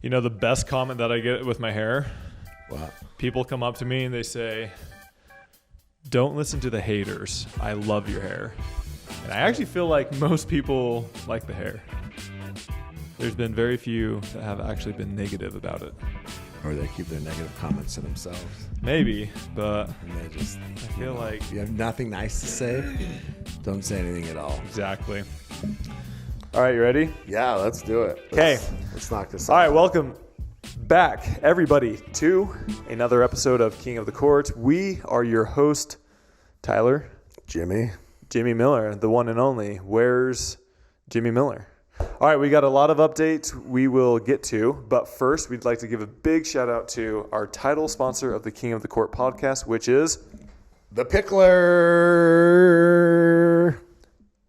You know, the best comment that I get with my hair? What? People come up to me and they say, don't listen to the haters. I love your hair. And I actually feel like most people like the hair. There's been very few that have actually been negative about it. Or they keep their negative comments to themselves. Maybe, but And they just, I feel like... you have nothing nice to say, don't say anything at all. Exactly. All right, you ready? Yeah, let's do it. Okay. Let's knock this out. All right, welcome back, everybody, to another episode of King of the Court. We are your host, Tyler. Jimmy Miller, the one and only. Where's Jimmy Miller? All right, we got a lot of updates we will get to, but first we'd like to give a big shout out to our title sponsor of the King of the Court podcast, which is The Pickler.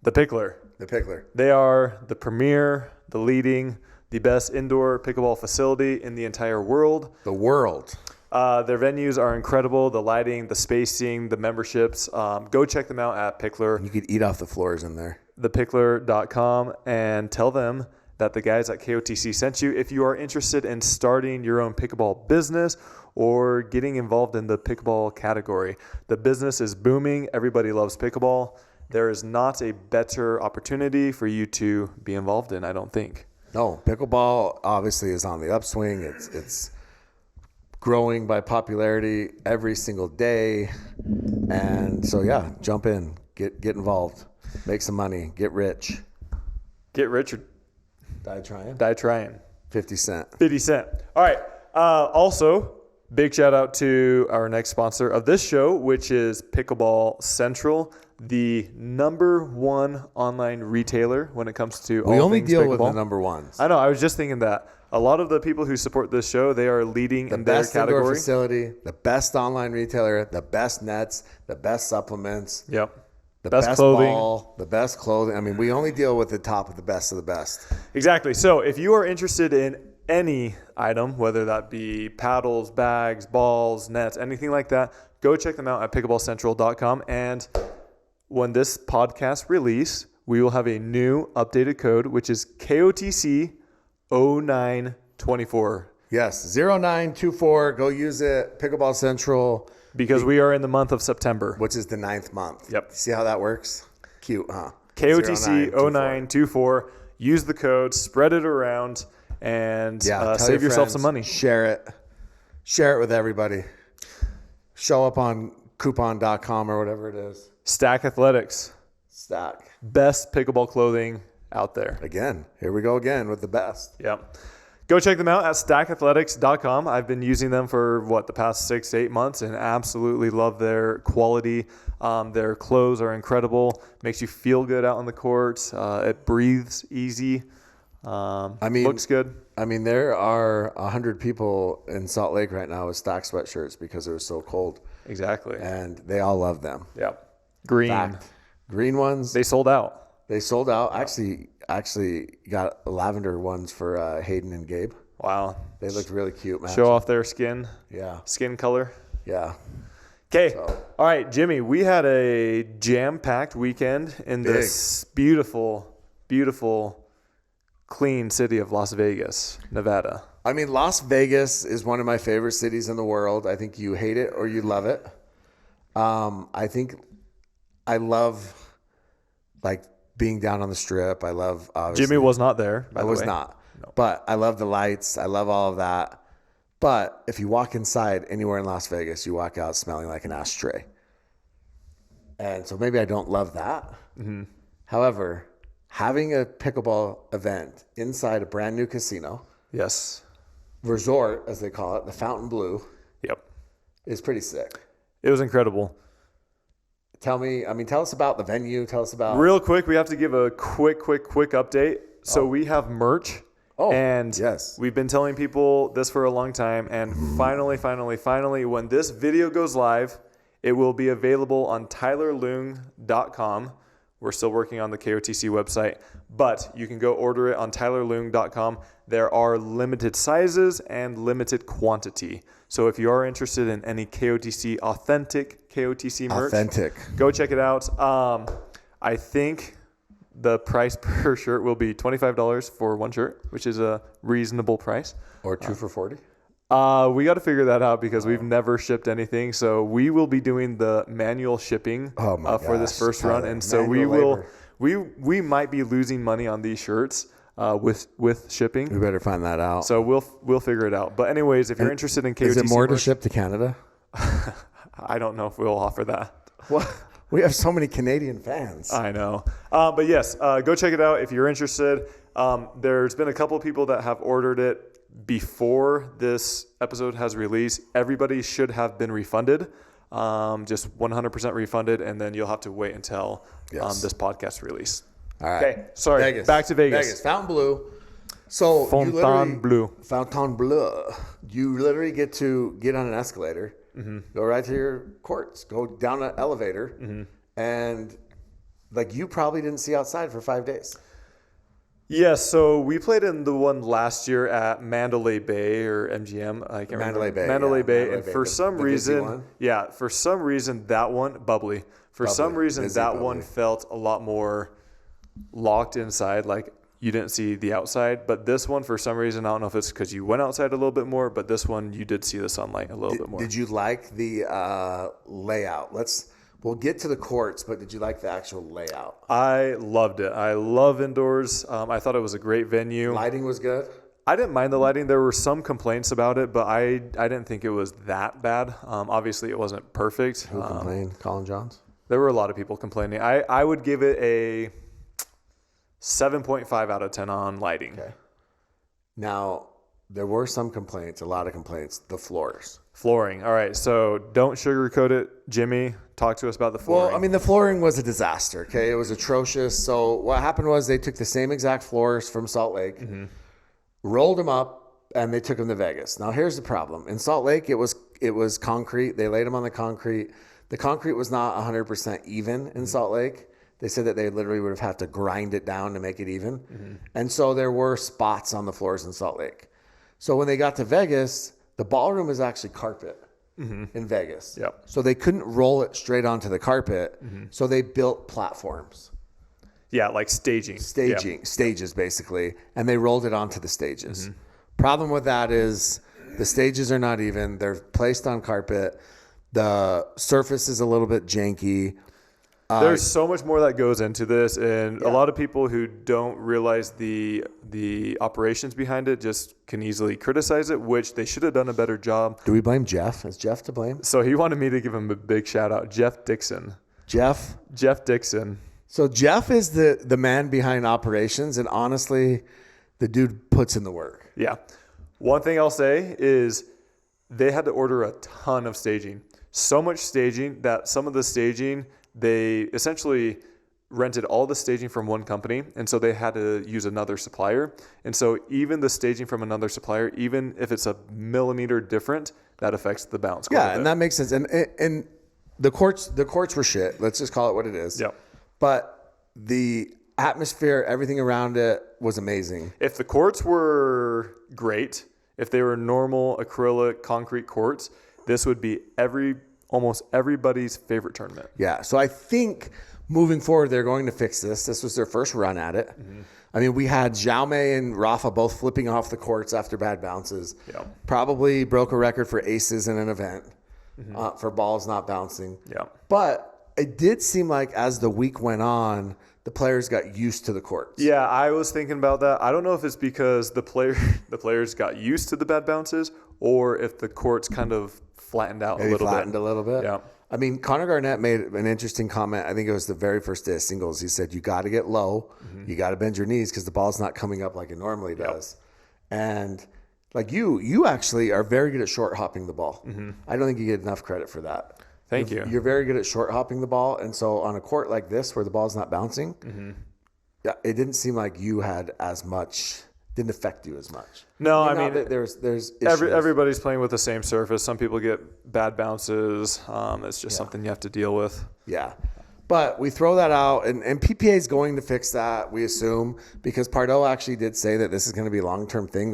The Pickler. The Pickler. They are the premier, the leading, the best indoor pickleball facility in the entire world. The world. Their venues are incredible. The lighting, the spacing, the memberships. Go check them out at Pickler. You could eat off the floors in there. thepickler.com and tell them that the guys at KOTC sent you. If you are interested in starting your own pickleball business or getting involved in the pickleball category, the business is booming. Everybody loves pickleball. There is not a better opportunity for you to be involved in, I don't think. No, pickleball obviously is on the upswing. It's growing by popularity every single day. And so, yeah, jump in, get involved, make some money, get rich. Get rich or Die trying. die trying. 50 Cent. 50 Cent. All right. Also, big shout out to our next sponsor of this show, which is Pickleball Central, the number one online retailer when it comes to all We only things deal pickleball. with the number ones. I know. I was just thinking that a lot of the people who support this show, they are leading in The their best indoor category. facility, the best online retailer, the best nets, the best supplements, Yep. the Best clothing. ball, the best clothing. I mean, we only deal with the top of the best of the best. Exactly. So if you are interested in any item, whether that be paddles, bags, balls, nets, anything like that, go check them out at pickleballcentral.com. And when this podcast release, we will have a new updated code, which is KOTC 0924. Yes, 0924. Go use it. Pickleball Central, Because we are in the month of September. which is the 9th month. Yep. See how that works? Cute, huh? KOTC 0924. Use the code, spread it around, and Tell save your yourself friends, some money. Share it. Share it with everybody. Show up on coupon.com or whatever it is. Stack Athletics. Stack. Best pickleball clothing out there. Again, here we go again with the best. Yep. Go check them out at stackathletics.com. I've been using them for, the past 6 to 8 months and absolutely love their quality. Their clothes are incredible. Makes you feel good out on the court. It breathes easy. Looks good. I mean, there are 100 people in Salt Lake right now with Stack sweatshirts because it was so cold. Exactly. And they all love them. Yep. Green. Fact. Green ones. They sold out. They sold out. Actually got lavender ones for Hayden and Gabe. Wow. They looked really cute, man. Show off their skin. Yeah. Skin color. Yeah. Okay. All right, Jimmy, we had a jam-packed weekend in this beautiful, beautiful, clean city of Las Vegas, Nevada. I mean, Las Vegas is one of my favorite cities in the world. I think you hate it or you love it. I think I love, being down on the Strip. I love, obviously. Jimmy was not there, by I the was way. not. No. But I love the lights. I love all of that. But if you walk inside anywhere in Las Vegas, you walk out smelling like an ashtray. And so maybe I don't love that. Mm-hmm. However, having a pickleball event inside a brand new casino, Yes. resort, as they call it, the Fountain Blue, Yep. is pretty sick. It was incredible. Tell us about the venue. Tell us about... Real quick, we have to give a quick update. So we have merch. Oh, and yes. We've been telling people this for a long time. And finally, when this video goes live, it will be available on tylerleung.com. We're still working on the KOTC website, but you can go order it on tylerleung.com. There are limited sizes and limited quantity. So if you are interested in any KOTC, authentic KOTC merch, Authentic. go check it out. I think The price per shirt will be $25 for one shirt, which is a reasonable price. Or 2 for $40. We got to figure that out because we've never shipped anything. So we will be doing the manual shipping for this first run, and so we might be losing money on these shirts with shipping. We better find that out. So we'll figure it out. But anyways, if you're interested in KOTC, is it more to ship to Canada? I don't know if we'll offer that. What? We have so many Canadian fans. I know. But yes, go check it out if you're interested. There's been a couple of people that have ordered it before this episode has released. Everybody should have been refunded, just 100% refunded, and then you'll have to wait until this podcast release. All right. Okay, sorry. Vegas. Back to Vegas. Fontainebleau. So Fontainebleau. You literally get on an escalator, go right to your courts, go down an elevator, and like you probably didn't see outside for 5 days. Yes, so we played in the one last year at Mandalay Bay or MGM. I can't remember. Mandalay Bay. And for some reason, that one, bubbly. For some reason, that one felt a lot more locked inside. Like you didn't see the outside. But this one, for some reason, I don't know if it's because you went outside a little bit more, but this one, you did see the sunlight a little bit more. Did you like the layout? We'll get to the courts, but did you like the actual layout? I loved it. I love indoors. I thought it was a great venue. Lighting was good? I didn't mind the lighting. There were some complaints about it, but I didn't think it was that bad. Obviously, it wasn't perfect. Who complained? Colin Johns? There were a lot of people complaining. I would give it a 7.5 out of 10 on lighting. Okay. Now, there were some complaints, a lot of complaints. The floors. Flooring. All right, so don't sugarcoat it. Jimmy, talk to us about the flooring. Well, I mean, the flooring was a disaster, okay? It was atrocious. So what happened was they took the same exact floors from Salt Lake, rolled them up, and they took them to Vegas. Now, here's the problem. In Salt Lake, it was concrete. They laid them on the concrete. The concrete was not 100% even in Salt Lake. They said that they literally would have had to grind it down to make it even. And so there were spots on the floors in Salt Lake. So when they got to Vegas, the ballroom is actually carpet in Vegas. Yep. So they couldn't roll it straight onto the carpet. So they built platforms. Yeah, like staging. Stages basically. And they rolled it onto the stages. Problem with that is the stages are not even. They're placed on carpet. The surface is a little bit janky. There's so much more that goes into this, and a lot of people who don't realize the operations behind it just can easily criticize it, which they should have done a better job. Do we blame Jeff? Is Jeff to blame? So he wanted me to give him a big shout out. Jeff Dixon. Jeff Dixon. So Jeff is the man behind operations, and honestly, the dude puts in the work. Yeah. One thing I'll say is they had to order a ton of staging. So much staging that some of the staging, they essentially rented all the staging from one company, and so they had to use another supplier. And so even the staging from another supplier, even if it's a millimeter different, that affects the bounce. Yeah, and that makes sense. And the courts were shit. Let's just call it what it is. Yeah. But the atmosphere, everything around it was amazing. If the courts were great, if they were normal acrylic concrete courts, this would be almost everybody's favorite tournament. Yeah. So I think moving forward, they're going to fix this. This was their first run at it. I mean, we had Jaume and Rafa both flipping off the courts after bad bounces. Yeah. Probably broke a record for aces in an event for balls not bouncing. Yeah. But it did seem like as the week went on, the players got used to the courts. Yeah, I was thinking about that. I don't know if it's because the players got used to the bad bounces or if the courts kind of flattened out a little bit. Yeah. I mean, Connor Garnett made an interesting comment. I think it was the very first day of singles. He said, you got to get low. You got to bend your knees because the ball's not coming up like it normally does. And like you actually are very good at short hopping the ball. I don't think you get enough credit for that. Thank you. You're very good at short hopping the ball. And so on a court like this where the ball's not bouncing, it didn't seem like you had as much, didn't affect you as much. No, I mean there's issues. Everybody's playing with the same surface. Some people get bad bounces. It's just something you have to deal with. Yeah. But we throw that out, and PPA is going to fix that, we assume, because Pardo actually did say that this is going to be a long-term thing.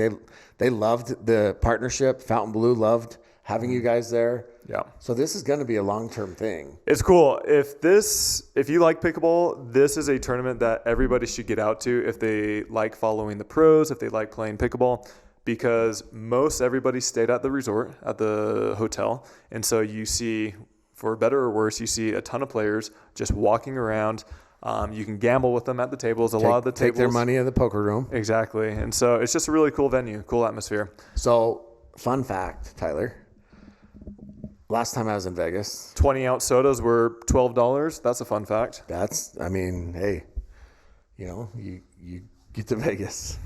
They loved the partnership. Fontainebleau loved having you guys there. Yeah. So this is going to be a long-term thing. It's cool. If you like pickleball, this is a tournament that everybody should get out to if they like following the pros, if they like playing pickleball, because most everybody stayed at the resort, at the hotel. And so you see, for better or worse, you see a ton of players just walking around. You can gamble with them at the tables. A lot of the tables. Take their money in the poker room. Exactly. And so it's just a really cool venue, cool atmosphere. So, fun fact, Tyler. Last time I was in Vegas. 20-ounce sodas were $12. That's a fun fact. Hey, you get to Vegas.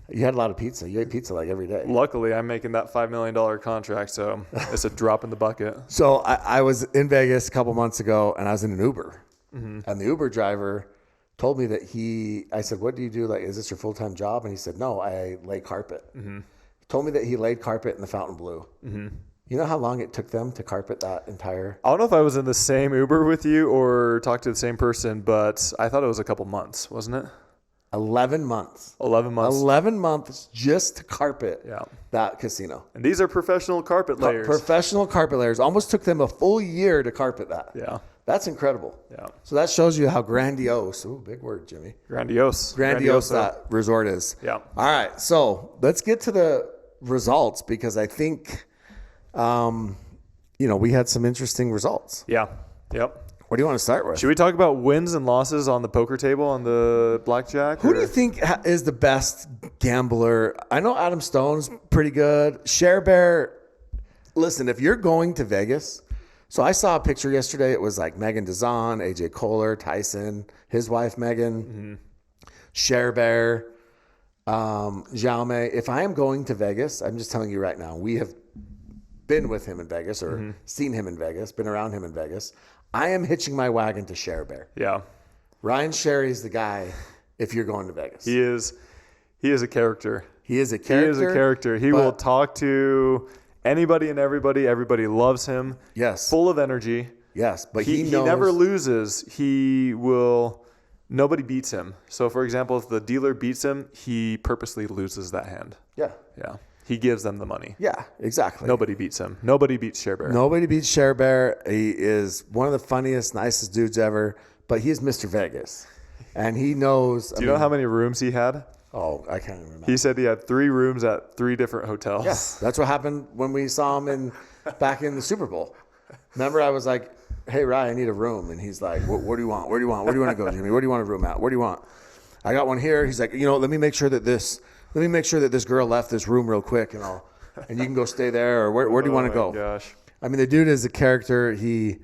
You had a lot of pizza. You ate pizza like every day. Luckily, I'm making that $5 million contract, so it's a drop in the bucket. So I was in Vegas a couple months ago, and I was in an Uber. And the Uber driver told me that I said, what do you do? Like, is this your full-time job? And he said, no, I lay carpet. He told me that he laid carpet in the Fontainebleau. You know how long it took them to carpet that entire? I don't know if I was in the same Uber with you or talked to the same person, but I thought it was a couple months, wasn't it? 11 months. 11 months. 11 months just to carpet that casino. And these are professional carpet layers. Professional carpet layers. Almost took them a full year to carpet that. Yeah. That's incredible. Yeah. So that shows you how grandiose, big word, Jimmy. Grandiose that resort is. Yeah. All right. So let's get to the results, because I think, we had some interesting results. Yeah. Yep. What do you want to start with? Should we talk about wins and losses on the poker table on the blackjack? Who do you think is the best gambler? I know Adam Stone's pretty good. Share Bear. Listen, if you're going to Vegas, so I saw a picture yesterday. It was like Megan DeZon, AJ Kohler, Tyson, his wife Megan, Share Bear, Jaume. If I am going to Vegas, I'm just telling you right now, we have been with him in Vegas or seen him in Vegas, been around him in Vegas. I am hitching my wagon to Share Bear. Yeah. Ryan Sherry is the guy if you're going to Vegas. He is a character. He is a character. He will talk to anybody and everybody. Everybody loves him. Yes. Full of energy. Yes, but he knows. He never loses. Nobody beats him. So, for example, if the dealer beats him, he purposely loses that hand. Yeah. Yeah. He gives them the money. Yeah, exactly. Nobody beats him. Nobody beats Share Bear. Nobody beats Share Bear. He is one of the funniest, nicest dudes ever, but he's Mr. Vegas. And he knows. Do you know how many rooms he had? Oh, I can't remember. He said he had 3 rooms at 3 different hotels. Yes, that's what happened when we saw him back in the Super Bowl. Remember, I was like, hey, Ryan, I need a room. And he's like, what do you want? Where do you want? Where do you want to go, Jimmy? Where do you want a room at? Where do you want? I got one here. He's like, let me make sure that this girl left this room real quick, and you can go stay there, or where do you want to go? Gosh. I mean, the dude is a character. You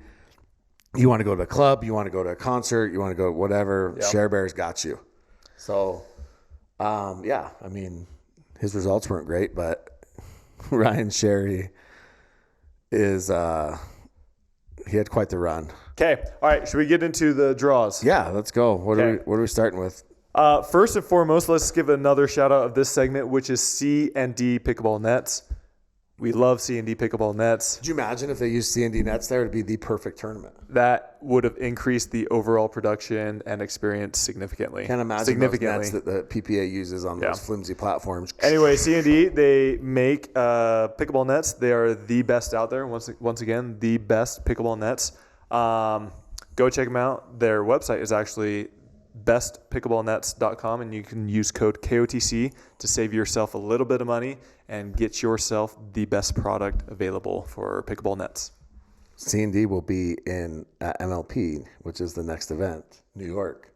want to go to a club, you want to go to a concert, you want to go whatever. Yep. Share Bear's got you. So, I mean, his results weren't great, but Ryan Sherry is he had quite the run. Okay, all right. Should we get into the draws? Yeah, let's go. What are we starting with? First and foremost, let's give another shout out of this segment, which is C&D Pickleball Nets. We love C&D Pickleball Nets. Could you imagine if they used C&D Nets there? It would be the perfect tournament. That would have increased the overall production and experience significantly. Can't imagine those nets that the PPA uses on those flimsy platforms. Anyway, C&D, they make pickleball nets. They are the best out there. Once again, the best pickleball nets. Go check them out. Their website is actually bestpickleballnets.com, and you can use code KOTC to save yourself a little bit of money and get yourself the best product available for pickleball nets. C&D will be in MLP, which is the next event, New York.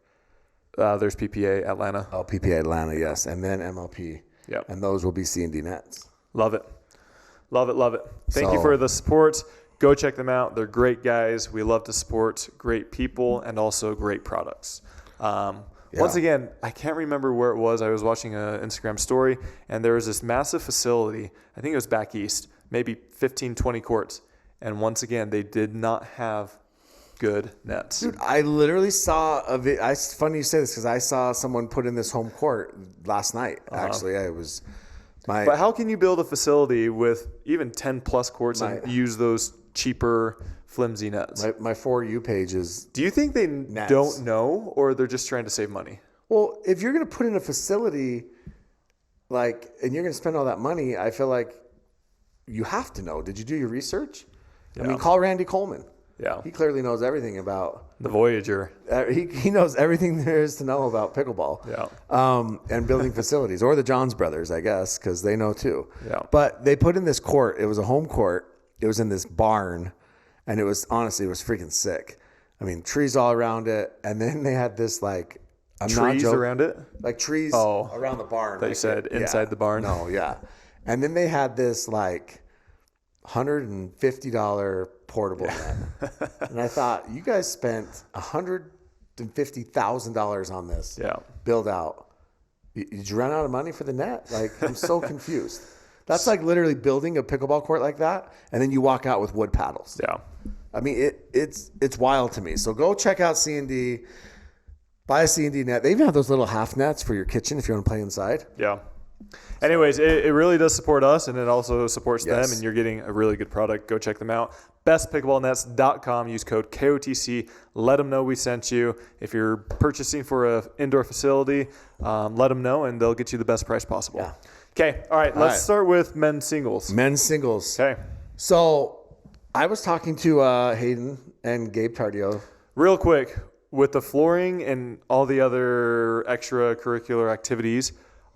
There's PPA Atlanta. Oh, PPA Atlanta, yes, and then MLP. Yep. And those will be C&D nets. Love it. Love it, love it. Thank you for the support. Go check them out. They're great guys. We love to support great people and also great products. Once again, I can't remember where it was. I was watching an Instagram story, and there was this massive facility. I think it was back east, maybe 15, 20 courts. And once again, they did not have good nets. Dude, I literally saw it's funny you say this because I saw someone put in this home court last night. Actually, it was my. But how can you build a facility with even 10 plus courts and use those cheaper, flimsy nets? My For You page is. Do you think they don't know, or they're just trying to save money? Well, if you're going to put in a facility, and you're going to spend all that money, I feel like you have to know. Did you do your research? I mean, call Randy Coleman. Yeah. He clearly knows everything about The Voyager. He knows everything there is to know about pickleball. Yeah. And building facilities, or the Johns brothers, I guess, because they know too. Yeah. But they put in this court. It was a home court. It was in this barn, and it was freaking sick. I mean, trees all around it, and then they had this like Trees around it? like trees around the barn. That you said inside the barn? No, yeah. And then they had this like $150 portable net. And I thought, you guys spent $150,000 on this build out. Did you run out of money for the net? Like, I'm so confused. That's like literally building a pickleball court like that, and then you walk out with wood paddles. Yeah. I mean, it's wild to me. So go check out C&D. Buy a C&D net. They even have those little half nets for your kitchen if you want to play inside. Yeah. Anyways, it really does support us, and it also supports them, Yes. and you're getting a really good product. Go check them out. bestpickleballnets.com. Use code KOTC. Let them know we sent you. If you're purchasing for an indoor facility, let them know, and they'll get you the best price possible. Yeah. Okay. All right. Let's start with men's singles. Men's singles. Okay. So I was talking to Hayden and Gabe Tardio. Real quick, with the flooring and all the other extracurricular activities,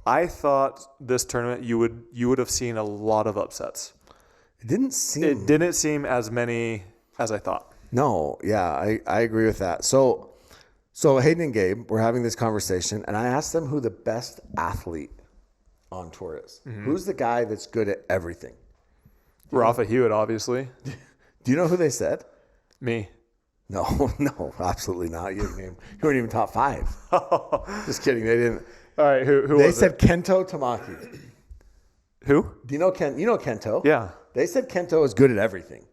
I thought this tournament you would have seen a lot of upsets. It didn't seem as many as I thought. No, yeah, I agree with that. So Hayden and Gabe were having this conversation, and I asked them who the best athlete on tour is. Mm-hmm. Who's the guy that's good at everything? Rafa Hewitt, obviously. Do you know who they said? Me. No, absolutely not. You weren't even top 5. Just kidding. They didn't. All right, who They was said it? Kento Tamaki. Who? Do you know Ken? You know Kento? Yeah. They said Kento is good at everything.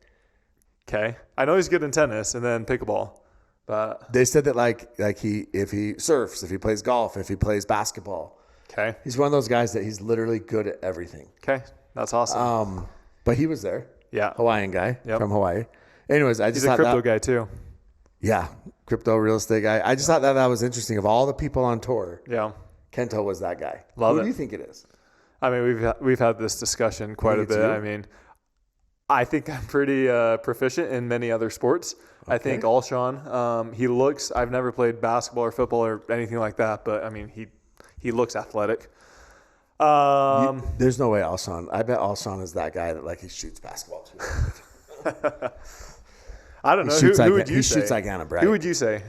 Okay. I know he's good in tennis and then pickleball. But they said that if he surfs, if he plays golf, if he plays basketball. Okay. He's one of those guys that he's literally good at everything. Okay. That's awesome. But he was there. Yeah. Hawaiian guy from Hawaii. Anyways, I just he's a crypto guy too. Yeah. Crypto real estate guy. I just thought that was interesting. Of all the people on tour. Yeah. Kento was that guy. Who do you think it is? I mean, we've had this discussion quite a bit. I mean, I think I'm pretty proficient in many other sports. Okay. I think Alshon, he looks. I've never played basketball or football or anything like that, but I mean, he looks athletic. There's no way Alshon. I bet Alshon is that guy that he shoots basketball too. I don't know. Who would you say? He shoots like Anna Bright. Who would you say?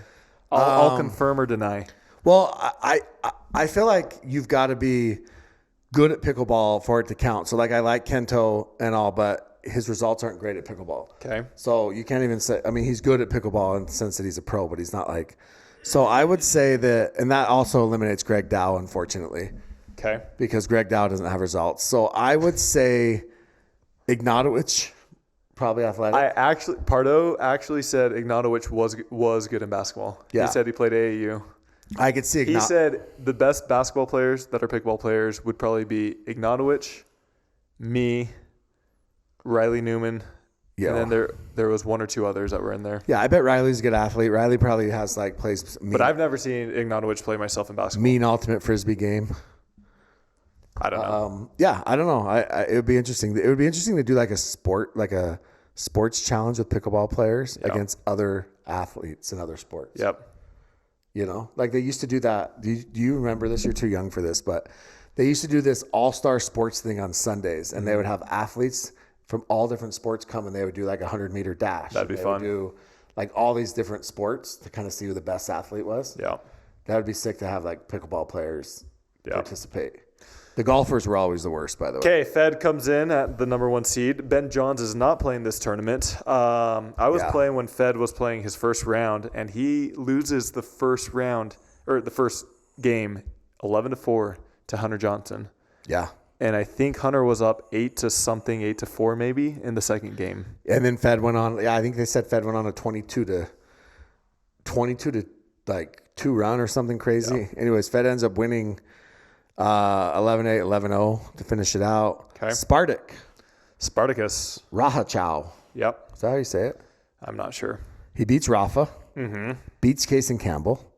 I'll confirm or deny. Well, I feel like you've got to be good at pickleball for it to count. So I like Kento and all, but his results aren't great at pickleball. Okay. So you can't even say, I mean, he's good at pickleball in the sense that he's a pro, but he's not so I would say that, and that also eliminates Greg Dow, unfortunately. Okay. Because Greg Dow doesn't have results. So I would say Ignatowicz, probably athletic. Pardo actually said Ignatowicz was good in basketball. Yeah. He said he played AAU. I could see He said the best basketball players that are pickleball players would probably be Ignatowicz, me, Riley Newman, and then there was one or two others that were in there. Yeah, I bet Riley's a good athlete. Riley probably has plays mean, but I've never seen Ignatowicz play myself in basketball. Mean ultimate frisbee game. I don't know. Yeah, I don't know. It would be interesting. It would be interesting to do a sports challenge with pickleball players against other athletes in other sports. Yep. They used to do that. Do you remember this? You're too young for this, but they used to do this all-star sports thing on Sundays, and they would have athletes from all different sports come, and they would do a 100-meter dash. That'd be fun. They would do all these different sports to kind of see who the best athlete was. Yeah. That would be sick to have pickleball players participate. The golfers were always the worst, by the way. Okay, Fed comes in at the number 1 seed. Ben Johns is not playing this tournament. I was playing when Fed was playing his first round, and he loses the first round, or the first game, 11-4 to Hunter Johnson. Yeah. And I think Hunter was up 8-4 maybe in the second game. And then Fed went on. Yeah, I think they said Fed went on a 22 to 2 run or something crazy. Yeah. Anyways, Fed ends up winning 11-8, 11-0 to finish it out. Okay. Spartacus. Raha Chow. Yep. Is that how you say it? I'm not sure. He beats Rafa, beats Case and Campbell,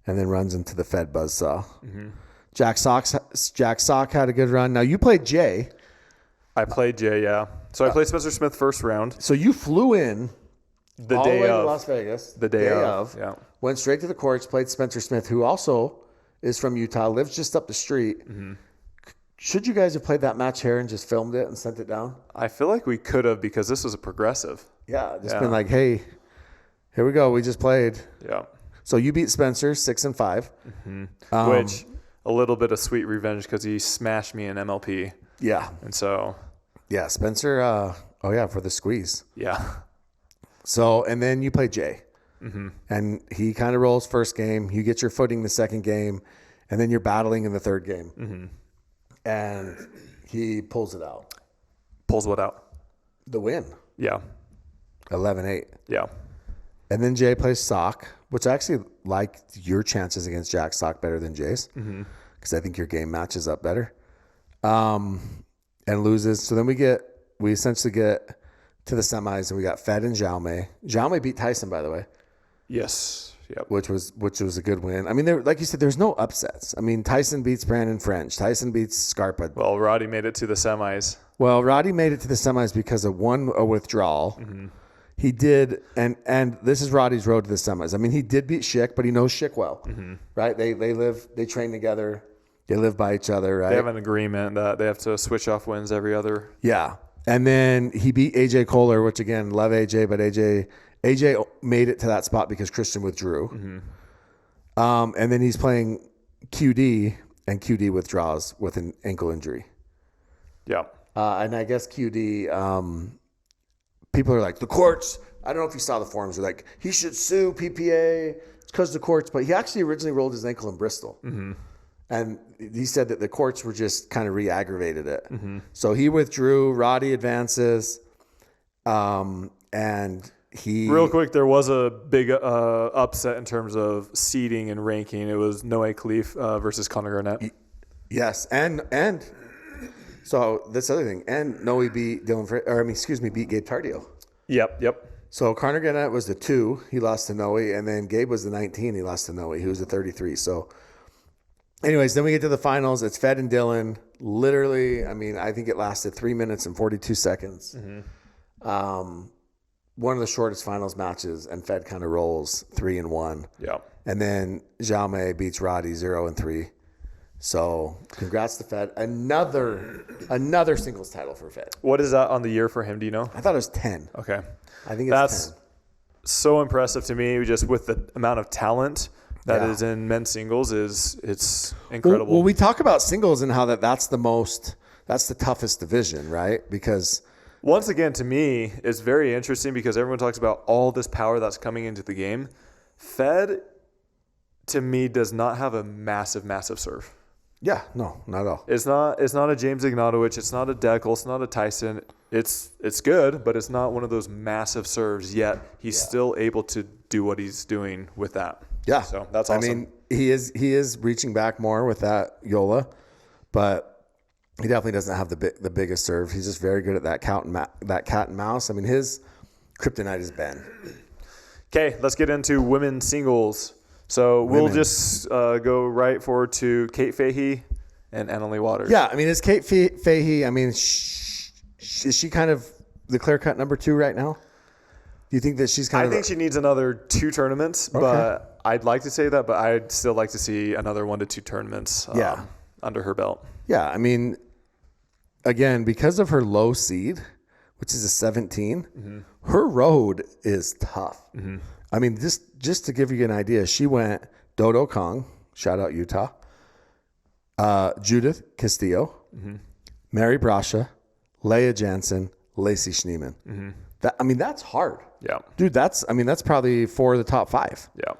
and then runs into the Fed buzzsaw. Mm-hmm. Jack Sock had a good run. Now, you played Jay. I played Jay, yeah. So I played Spencer Smith first round. So you flew in The all day the way of. to Las Vegas. The day of. Yeah. Went straight to the courts, played Spencer Smith, who also is from Utah, lives just up the street. Mm-hmm. Should you guys have played that match here and just filmed it and sent it down? I feel like we could have because this was a progressive. Yeah, just been like, hey, here we go. We just played. Yeah. So you beat Spencer 6-5. Which, a little bit of sweet revenge because he smashed me in MLP. Yeah. And so. Yeah, Spencer, for the squeeze. Yeah. So, and then you play Jay. Mm-hmm. And he kind of rolls first game. You get your footing the second game. And then you're battling in the third game. Mm-hmm. And he pulls it out. Pulls what out? The win. Yeah. 11-8. Yeah. And then Jay plays Sock, which I actually like your chances against Jack Sock better than Jay's. Because I think your game matches up better. And loses. So then we essentially get to the semis, and we got Fed and Jaume. Jaume beat Tyson, by the way. Yes. Yep. Which was a good win. I mean, like you said, there's no upsets. I mean, Tyson beats Brandon French. Tyson beats Scarpa. Well, Roddy made it to the semis. Well, Roddy made it to the semis because of a withdrawal. Mm-hmm. He did, and this is Roddy's road to the semis. I mean, he did beat Schick, but he knows Schick well, right? They train together. They live by each other, right? They have an agreement that they have to switch off wins every other. Yeah. And then he beat AJ Kohler, which again, love AJ, but AJ made it to that spot because Christian withdrew. Mm-hmm. And then he's playing QD, and QD withdraws with an ankle injury. Yeah. And I guess QD, people are like, the courts, I don't know if you saw the forums, they're like, he should sue PPA. It's because the courts, but he actually originally rolled his ankle in Bristol. Mm-hmm. And he said that the courts were just kind of re-aggravated it. Mm-hmm. So he withdrew, Roddy advances, and he... Real quick, there was a big upset in terms of seeding and ranking. It was Noe Khalif versus Connor Garnett. Yes, and so this other thing, and Noe beat beat Gabe Tardio. Yep. So Connor Garnett was the 2, he lost to Noe, and then Gabe was the 19, he lost to Noe, he was the 33. So anyways, then we get to the finals. It's Fed and Dylan. Literally, I mean, I think it lasted 3 minutes and 42 seconds. Mm-hmm. One of the shortest finals matches, and Fed kind of rolls 3-1. Yeah. And then Jaume beats Roddy 0-3. So congrats to Fed. Another singles title for Fed. What is that on the year for him? Do you know? I thought it was 10. Okay. I think That's 10. So impressive to me, just with the amount of talent that is in men's singles. It's incredible. Well, we talk about singles and how that's the toughest division, right? Because once again, to me, it's very interesting because everyone talks about all this power that's coming into the game. Fed, to me, does not have a massive serve. yeah, no, not at all. It's not a James Ignatowicz. It's not a Deckel. It's not a Tyson. It's good, but it's not one of those massive serves yet. He's still able to do what he's doing with that. Yeah. So that's awesome. I mean, he is reaching back more with that Yola, but he definitely doesn't have the biggest serve. He's just very good at that cat and mouse. I mean, his kryptonite is Ben. Okay, let's get into women's singles. So we'll just go right forward to Kate Fahey and Annalie Waters. Yeah, I mean, is Kate Fahey, I mean, is she kind of the clear-cut number 2 right now? Do you think that she's kind of... I think she needs another 2 tournaments, but I'd like to say that, but I'd still like to see another 1 to 2 tournaments under her belt. Yeah, I mean, again, because of her low seed, which is a 17, her road is tough. Mm-hmm. I mean, just to give you an idea, she went Dodo Kong, shout out Utah, Judith Castillo, Mary Brasha, Leah Jansen, Lacey Schneeman. Mm-hmm. That's hard. Yeah. Dude, that's probably 4 of the top 5. Yeah.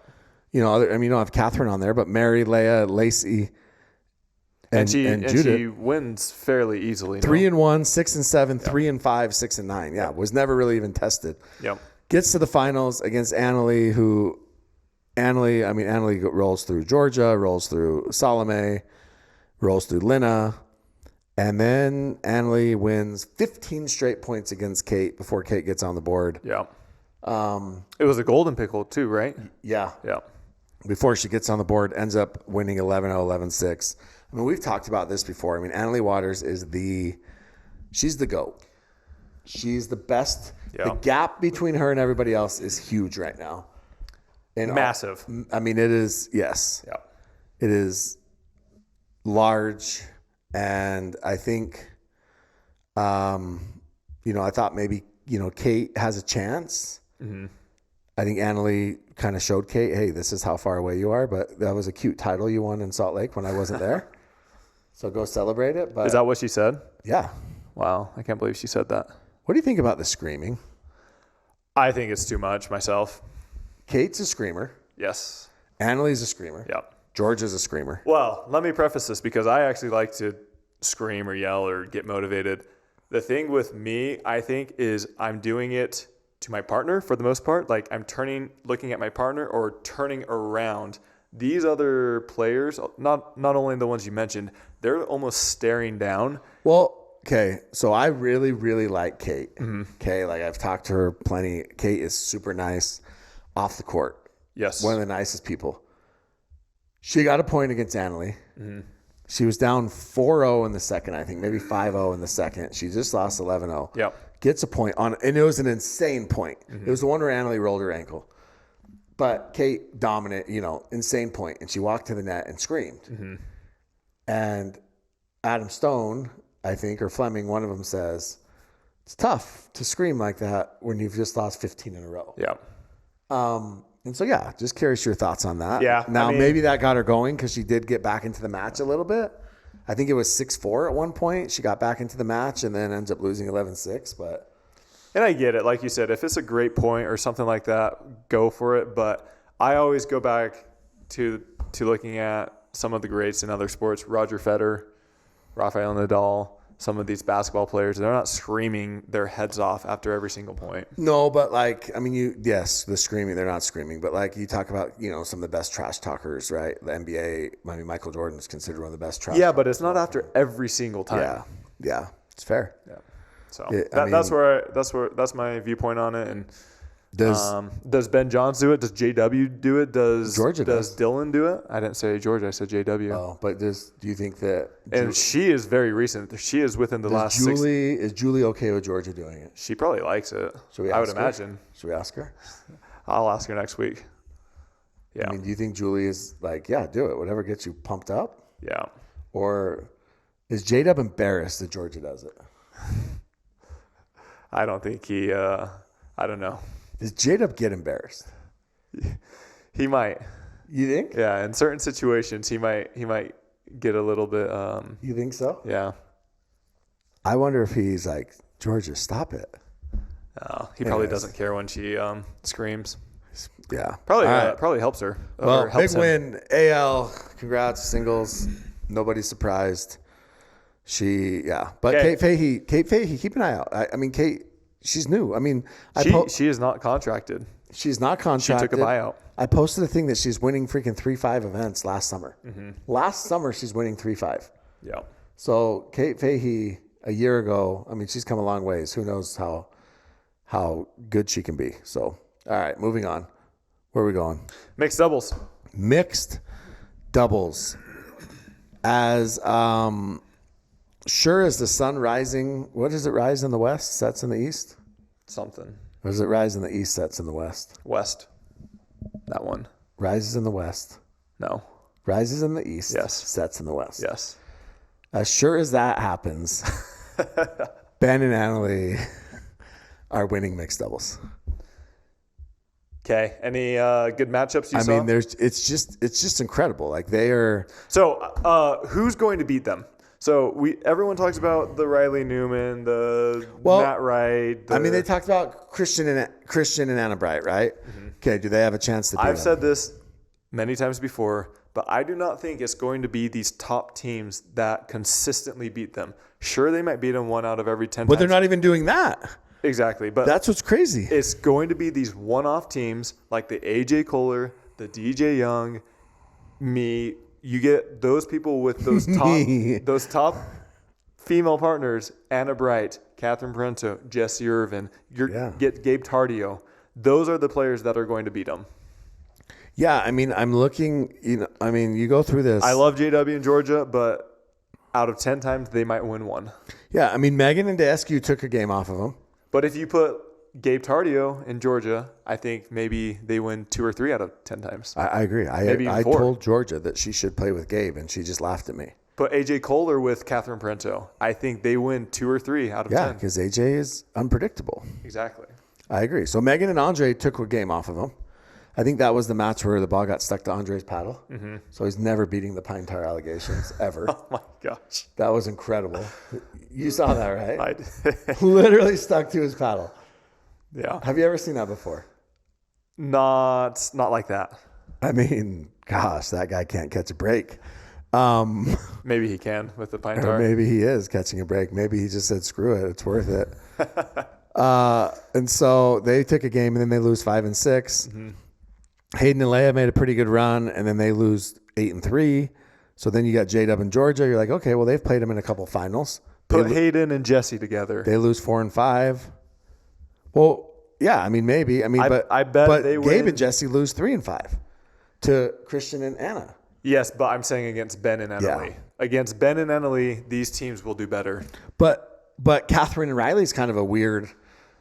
You know, you don't have Catherine on there, but Mary, Leah, Lacey, and Judith. She wins fairly easily. 3-1, 6-7, 3-5, 6-9. Yeah, was never really even tested. Yep. Gets to the finals against Annalie, Annalie rolls through Georgia, rolls through Salome, rolls through Lina, and then Annalie wins 15 straight points against Kate before Kate gets on the board. Yeah. It was a golden pickle too, right? Yeah. Yeah. Before she gets on the board, ends up winning 11-0, 11-6. I mean, we've talked about this before. I mean, Annalie Waters is the She's the GOAT. She's the best. Yeah. The gap between her and everybody else is huge right now. And Massive. I mean, it is, yes. Yeah. It is large. And I think, I thought maybe, Kate has a chance. Mm-hmm. I think Annalie kind of showed Kate, hey, this is how far away you are. But that was a cute title you won in Salt Lake when I wasn't there. So go celebrate it. But is that what she said? Yeah. Wow. I can't believe she said that. What do you think about the screaming? I think it's too much myself. Kate's a screamer. Yes. Annalie's a screamer. Yeah. George is a screamer. Well, let me preface this because I actually like to scream or yell or get motivated. The thing with me, I think, is I'm doing it to my partner for the most part. Like I'm looking at my partner or turning around. These other players, not only the ones you mentioned, they're almost staring down. Well, okay, so I really, really like Kate. Mm-hmm. Okay, like I've talked to her plenty. Kate is super nice off the court. Yes. One of the nicest people. She got a point against Annalie. Mm-hmm. She was down 4-0 in the second, I think, maybe 5-0 in the second. She just lost 11-0. Yep. Gets a point and it was an insane point. Mm-hmm. It was the one where Annalie rolled her ankle. But Kate, dominant, insane point. And she walked to the net and screamed. Mm-hmm. And Adam Stone, I think, or Fleming, one of them says, it's tough to scream like that when you've just lost 15 in a row. Yeah. And so, yeah, just curious your thoughts on that. Yeah. Now, maybe that got her going because she did get back into the match a little bit. I think it was 6-4 at one point. She got back into the match and then ends up losing 11-6. And I get it. Like you said, if it's a great point or something like that, go for it. But I always go back to looking at some of the greats in other sports. Roger Federer, Rafael Nadal, some of these basketball players, they're not screaming their heads off after every single point. No, but yes, the screaming, they're not screaming. But like you talk about, some of the best trash talkers, right? The NBA, Michael Jordan is considered one of the best trash talkers. But it's not after every single time. Yeah, it's fair. Yeah. So that's my viewpoint on it. And does Ben Johns do it? Does JW do it? Does Dylan do it? I didn't say Georgia. I said JW. Oh, but do you think that? And she is very recent. She is within the last. Is Julie okay with Georgia doing it? She probably likes it. I would imagine. Should we ask her? I'll ask her next week. Yeah. Do you think Julie is like, yeah, do it. Whatever gets you pumped up. Yeah. Or is J-Dub embarrassed that Georgia does it? I don't think he. I don't know. Does J-Dub get embarrassed? He might. You think? Yeah, in certain situations, he might get a little bit. You think so? Yeah. I wonder if he's like, Georgia, stop it. He probably doesn't care when she screams. Yeah. Probably helps her. Well, big win. AL, congrats, singles. Nobody's surprised. But Kate Fahey, keep an eye out. Kate, she's new. She is not contracted. She's not contracted. She took a buyout. I posted a thing that she's winning freaking 3-5 events last summer. Mm-hmm. Last summer, she's winning 3-5. Yeah. So Kate Fahey, a year ago, she's come a long ways. Who knows how good she can be. So, all right, moving on. Where are we going? Mixed doubles. Mixed doubles. As sure as the sun rising, what does it rise in the west, sets in the east? Something. Or does it rise in the east, sets in the west? West. That one. Rises in the west. No. Rises in the east. Yes. Sets in the west. Yes. As sure as that happens, Ben and Annalie are winning mixed doubles. Okay. Any good matchups you saw? It's just incredible. Like they are. So who's going to beat them? So everyone talks about the Riley Newman, Matt Wright. They talked about Christian and Anna Bright, right? Mm-hmm. Okay, do they have a chance to beat them? I've said this many times before, but I do not think it's going to be these top teams that consistently beat them. Sure, they might beat them 1 out of every 10 times. But they're not even doing that. Exactly. But that's what's crazy. It's going to be these one-off teams like the AJ Kohler, the DJ Young, me. You get those people with those top female partners, Anna Bright, Catherine Parento, Jessie Irvin. Get Gabe Tardio. Those are the players that are going to beat them. Yeah, I'm looking, you go through this. I love JW in Georgia, but out of 10 times, they might win 1. Yeah, I mean, Megan and Daskew took a game off of him. But if you put Gabe Tardio in Georgia, I think maybe they win 2 or 3 out of 10 times. I agree. Maybe even I 4. told Georgia that she should play with Gabe, and she just laughed at me. Put AJ Kohler with Catherine Parento. I think they win 2 or 3 out of 10. Yeah, because AJ is unpredictable. Exactly. I agree. So Megan and Andre took a game off of him. I think that was the match where the ball got stuck to Andre's paddle. Mm-hmm. So he's never beating the Pine Tar allegations ever. Oh, my gosh. That was incredible. You saw that, right? I did. Literally stuck to his paddle. Yeah. Have you ever seen that before? Not like that. I mean, gosh, that guy can't catch a break. Maybe he can with the Pine Or Tar. maybe he is catching a break. Maybe he just said, screw it. It's worth it. And so they took a game, and then they lose 5 and 6. Mm-hmm. Hayden and Leia made a pretty good run, and then they lose 8 and 3. So then you got J-Dub and Georgia. You're like, okay, well, they've played them in a couple finals. Put Hayden and Jesse together. They lose 4 and 5. Well, yeah, I mean, maybe. I mean, I bet they Gabe win. and Jesse lose 3 and 5 to Christian and Anna. Yes, but I'm saying against Ben and Annalie. Yeah. Against Ben and Annalie, these teams will do better. But Catherine and Riley's kind of a weird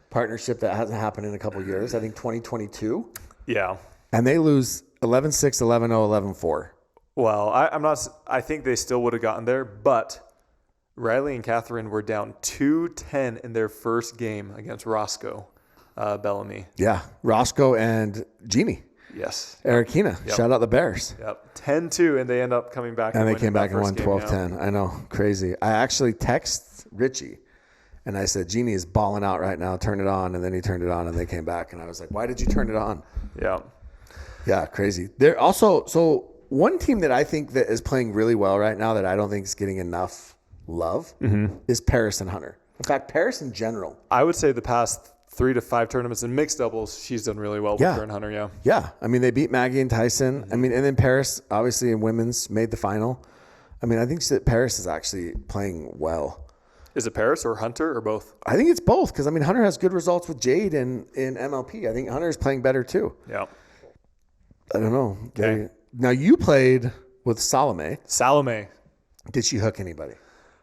partnership that hasn't happened in a couple of years. I think 2022. Yeah. And they lose 11-6, 11-0, 11-4. Well, I think they still would have gotten there, but Riley and Catherine were down 2-10 in their first game against Roscoe Bellamy. Yeah. Roscoe and Jeannie. Yes. Ericina. Yep. Shout out the Bears. Yep. 10-2, and they end up coming back. And they came back and won 12-10. I know. Crazy. I actually text Richie, and I said, Jeannie is balling out right now. Turn it on. And then he turned it on, and they came back. And I was like, why did you turn it on? Yeah. Yeah, crazy. They're also – so one team that I think that is playing really well right now that I don't think is getting enough love is Paris and Hunter. In fact, Paris in general. I would say the past 3 to 5 tournaments in mixed doubles, she's done really well with her and Hunter, yeah. Yeah. I mean, they beat Maggie and Tyson. I mean, and then Paris, obviously, in women's, made the final. I mean, I think that Paris is actually playing well. Is it Paris or Hunter or both? I think it's both because, I mean, Hunter has good results with Jade in MLP. I think Hunter is playing better, too. Yeah. I don't know. Okay. Now, you played with Salome. Salome. Did she hook anybody?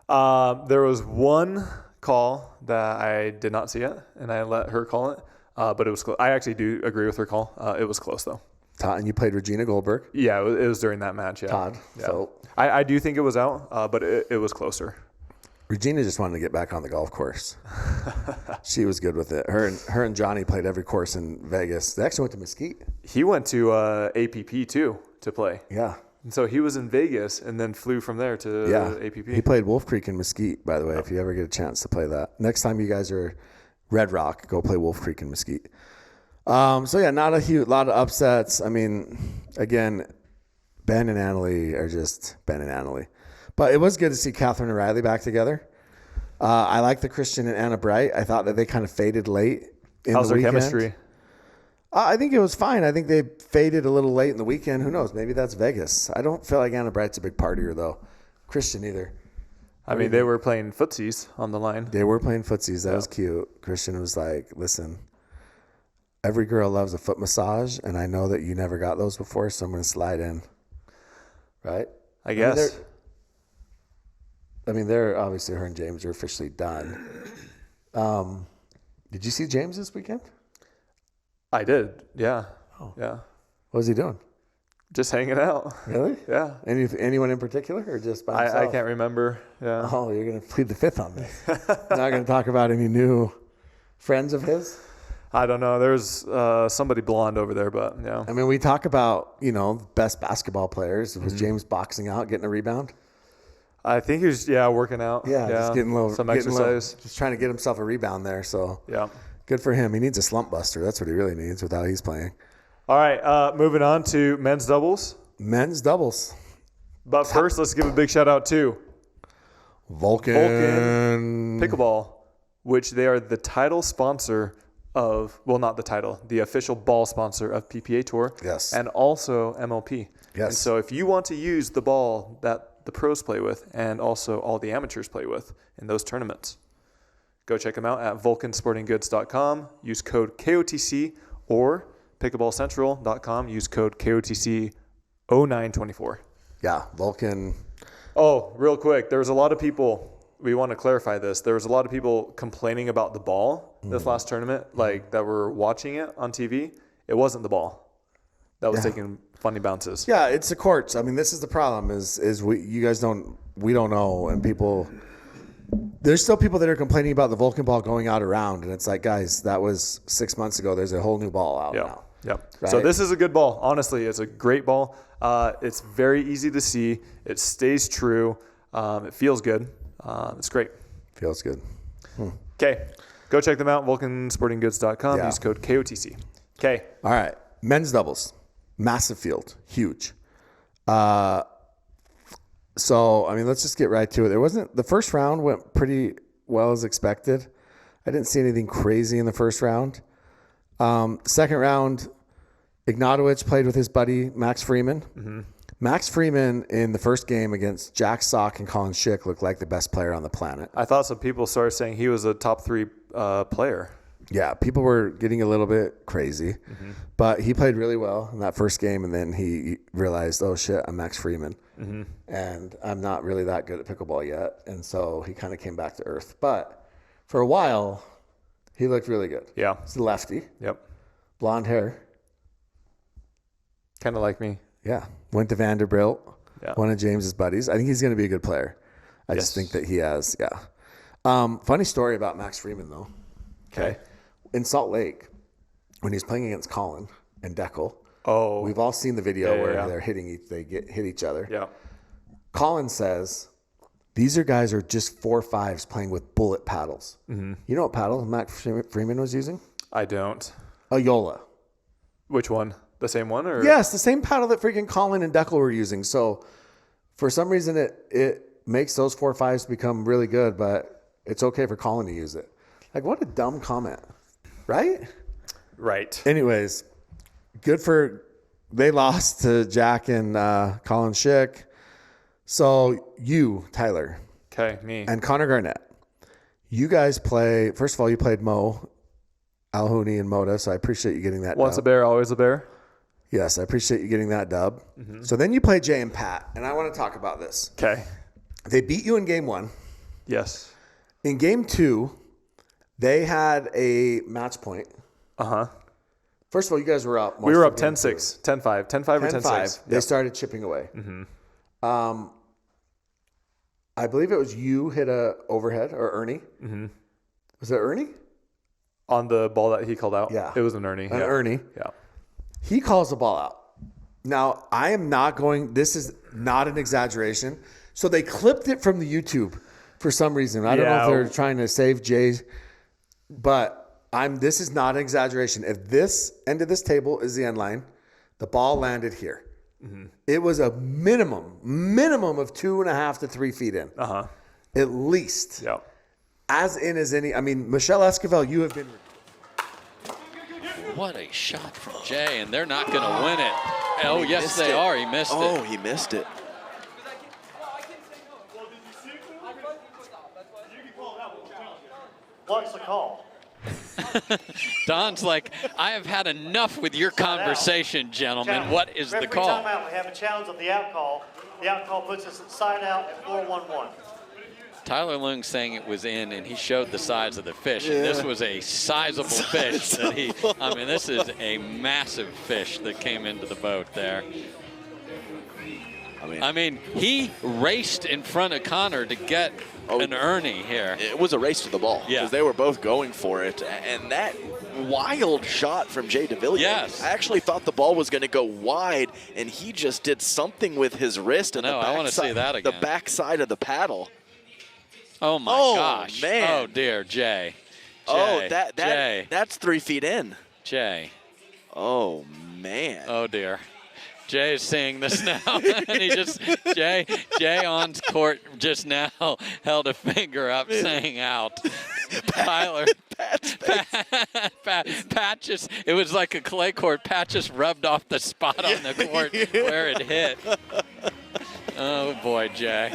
There was one call that I did not see it, and I let her call it, but it was close. I actually do agree with her call. It was close, though. Todd, and you played Regina Goldberg. Yeah, it was during that match, yeah. Todd. Yeah. So I do think it was out, but it was closer. Regina just wanted to get back on the golf course. She was good with it. Her and Johnny played every course in Vegas. They actually went to Mesquite. He went to APP, too, to play. Yeah. And so he was in Vegas and then flew from there to APP. He played Wolf Creek and Mesquite, by the way, if you ever get a chance to play that. Next time you guys are Red Rock, go play Wolf Creek and Mesquite. So, yeah, not a lot of upsets. I mean, again, Ben and Annalie are just Ben and Annalie. But it was good to see Catherine and Riley back together. I like the Christian and Anna Bright. I thought that they kind of faded late in How's the weekend. How's their chemistry? I think it was fine. I think they faded a little late in the weekend. Who knows? Maybe that's Vegas. I don't feel like Anna Bright's a big partier, though. Christian either. I mean, they were playing footsies on the line. They were playing footsies. That was cute. Christian was like, listen, every girl loves a foot massage, and I know that you never got those before, so I'm going to slide in. Right? I guess. I mean, they're obviously, her and James are officially done. Did you see James this weekend? I did, yeah. Oh. Yeah. What was he doing? Just hanging out. Really? Yeah. Anyone in particular, or just by himself? I can't remember. Yeah. Oh, you're going to plead the fifth on me. Not going to talk about any new friends of his? I don't know. There's somebody blonde over there, but yeah. I mean, we talk about, best basketball players. Was James boxing out, getting a rebound? I think he was, working out. Yeah, just getting some exercise. Just trying to get himself a rebound there. So yeah, good for him. He needs a slump buster. That's what he really needs with how he's playing. All right, moving on to men's doubles. Men's doubles. But first, let's give a big shout out to Vulcan Pickleball, which they are the title sponsor of, well, not the title, the official ball sponsor of PPA Tour. Yes. And also MLP. Yes. And so if you want to use the ball that the pros play with and also all the amateurs play with in those tournaments, go check them out at vulcansportinggoods.com. Use code KOTC or pickleballcentral.com. Use code KOTC0924. Yeah, Vulcan. Oh, real quick. There was a lot of people we want to clarify this. There was a lot of people complaining about the ball this last tournament, like that were watching it on TV. It wasn't the ball that was taking funny bounces. Yeah, it's the courts. I mean, this is the problem is we don't know, and people, there's still people that are complaining about the Vulcan ball going out around, and it's like, guys, that was 6 months ago. There's a whole new ball out now. Yep. Right? So this is a good ball. Honestly, it's a great ball. It's very easy to see. It stays true. It feels good. It's great. Feels good. Okay. Go check them out, vulcansportinggoods.com. Yeah. Use code KOTC. Okay. All right. Men's doubles. Massive field. Huge. So, I mean, let's just get right to it. The first round went pretty well as expected. I didn't see anything crazy in the first round. Second round, Ignatowicz played with his buddy, Max Freeman. Mm-hmm. Max Freeman in the first game against Jack Sock and Colin Schick looked like the best player on the planet. I thought some people started saying he was a top 3 player. Yeah, people were getting a little bit crazy, but he played really well in that first game, and then he realized, oh shit, I'm Max Freeman, and I'm not really that good at pickleball yet, and so he kind of came back to earth. But for a while, he looked really good. Yeah. He's a lefty. Yep. Blonde hair. Kind of like me. Yeah. Went to Vanderbilt. Yeah. One of James's buddies. I think he's going to be a good player. I just think that he has, funny story about Max Freeman, though. Okay. In Salt Lake, when he's playing against Colin and Deckel, we've all seen the video where they're hit each other. Yeah. Colin says, these guys are just 4-5s playing with bullet paddles. Mm-hmm. You know what paddle Max Freeman was using? I don't. A Yola. Which one? The same one? Or? Yes, the same paddle that freaking Colin and Deckel were using. So for some reason, it makes those 4-5s become really good, but it's okay for Colin to use it. Like, what a dumb comment, right? Right. Anyways, they lost to Jack and Colin Schick. So you, Tyler. Okay, me. And Connor Garnett. You guys first of all, you played Mo, Alhouni, and Moda, so I appreciate you getting that Once dub. a bear, always a bear. Yes, I appreciate you getting that dub. Mm-hmm. So then you play Jay and Pat, and I want to talk about this. Okay. They beat you in game 1. Yes. In game 2, they had a match point. Uh-huh. First of all, you guys were up. We were up 10-6, 10-5, 10-5 or 10-6. They started chipping away. Mm-hmm. I believe it was you hit a overhead, or Ernie. Mm-hmm. Was it Ernie? On the ball that he called out? Yeah. It was an Ernie. Ernie. Yeah. He calls the ball out. Now, this is not an exaggeration. So they clipped it from the YouTube for some reason. I don't know if they're trying to save Jay, but this is not an exaggeration. If this end of this table is the end line, the ball landed here. Mm-hmm. It was a minimum of 2.5 to 3 feet in. Uh-huh. At least. Yeah. As any. I mean, Michelle Esquivel, you have been. What a shot from Jay, and they're not going to win it. Oh, yes, they are. He missed it. Oh, he missed it. What's the call? Don's like, I have had enough with your conversation, gentlemen. What is the call? Timeout. We have a challenge of the out call. The out call puts us side out at 4-1-1. Tyler Lung saying it was in, and he showed the size of the fish. And this was a sizable fish. This is a massive fish that came into the boat there. I mean, he raced in front of Connor to get an Ernie here. It was a race to the ball because they were both going for it. And that wild shot from Jay DeVilliers. Yes. I actually thought the ball was going to go wide, and he just did something with his wrist and I want to see that again. The backside of the paddle. Oh my gosh! Man. Oh dear, Jay. Jay. That's 3 feet in. Jay. Oh man. Oh dear. Jay is seeing this now, and Jay on court just now held a finger up saying out. Tyler, Pat just, it was like a clay court. Pat just rubbed off the spot on the court where it hit. Oh boy, Jay.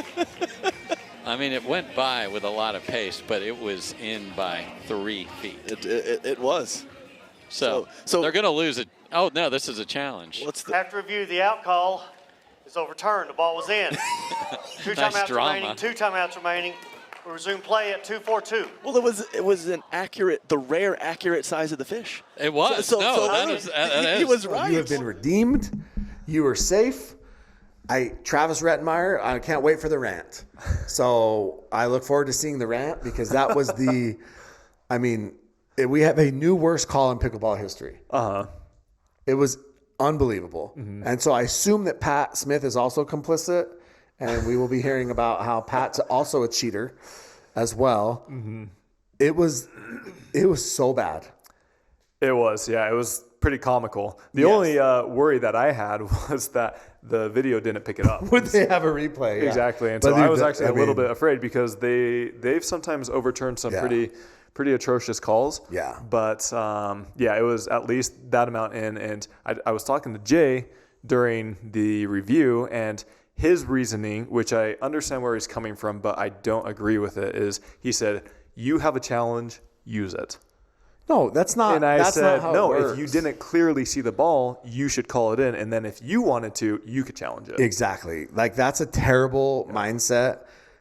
I mean, it went by with a lot of pace, but it was in by 3 feet. It was. So they're going to lose it. Oh, no, this is a challenge. After review, the out call is overturned. The ball was in. Two Nice timeouts drama. remaining. 2 timeouts remaining. We resume play at 2-4-2. Well, it was the rare accurate size of the fish. It was. He was right. You have been redeemed. You were safe. Travis Rettenmeyer, I can't wait for the rant. So I look forward to seeing the rant because that was we have a new worst call in pickleball history. It was unbelievable. And so I assume that Pat Smith is also complicit, and we will be hearing about how Pat's also a cheater as well. It was so bad. It was, yeah. It was pretty comical. The only worry that I had was that the video didn't pick it up. Would they have a replay? Yeah. Exactly. And so I was actually a little bit afraid because they've sometimes overturned some pretty atrocious calls. Yeah. But it was at least that amount in. And I was talking to Jay during the review, and his reasoning, which I understand where he's coming from, but I don't agree with it, is he said, you have a challenge, use it. No, that's not. And I said, not how no, it works. if you didn't clearly see the ball, you should call it in. And then if you wanted to, you could challenge it. Exactly. Like, that's a terrible mindset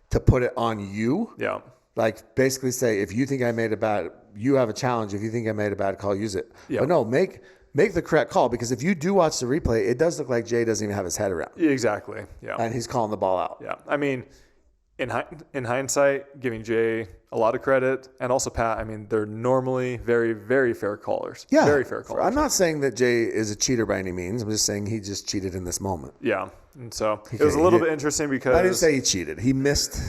to put it on you. Yeah. Like, basically say, if you think you have a challenge. If you think I made a bad call, use it. Yeah. But no, make the correct call, because if you do watch the replay, it does look like Jay doesn't even have his head around. Exactly. Yeah. And he's calling the ball out. Yeah. I mean, in hindsight, giving Jay a lot of credit, and also Pat, I mean, they're normally very, very fair callers. Yeah. Very fair callers. I'm not saying that Jay is a cheater by any means. I'm just saying he just cheated in this moment. Yeah. And so it was a little bit interesting because I didn't say he cheated. He missed.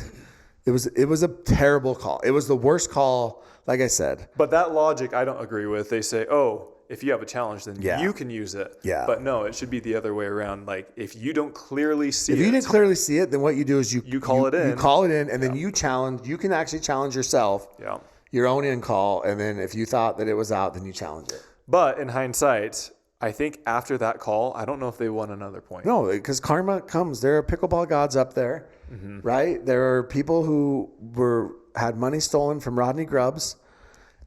It was a terrible call. It was the worst call, like I said. But that logic I don't agree with. They say, oh, if you have a challenge, then Yeah. you can use it. Yeah. But no, it should be the other way around. Like, if you don't clearly see If you didn't clearly see it, then what you do is you call it in. You call it in, and then you challenge. You can actually challenge yourself. Yeah. Your own in call, and then if you thought that it was out, then you challenge it. But in hindsight, I think after that call, I don't know if they won another point. No, because karma comes. There are pickleball gods up there, right? There are people who had money stolen from Rodney Grubbs,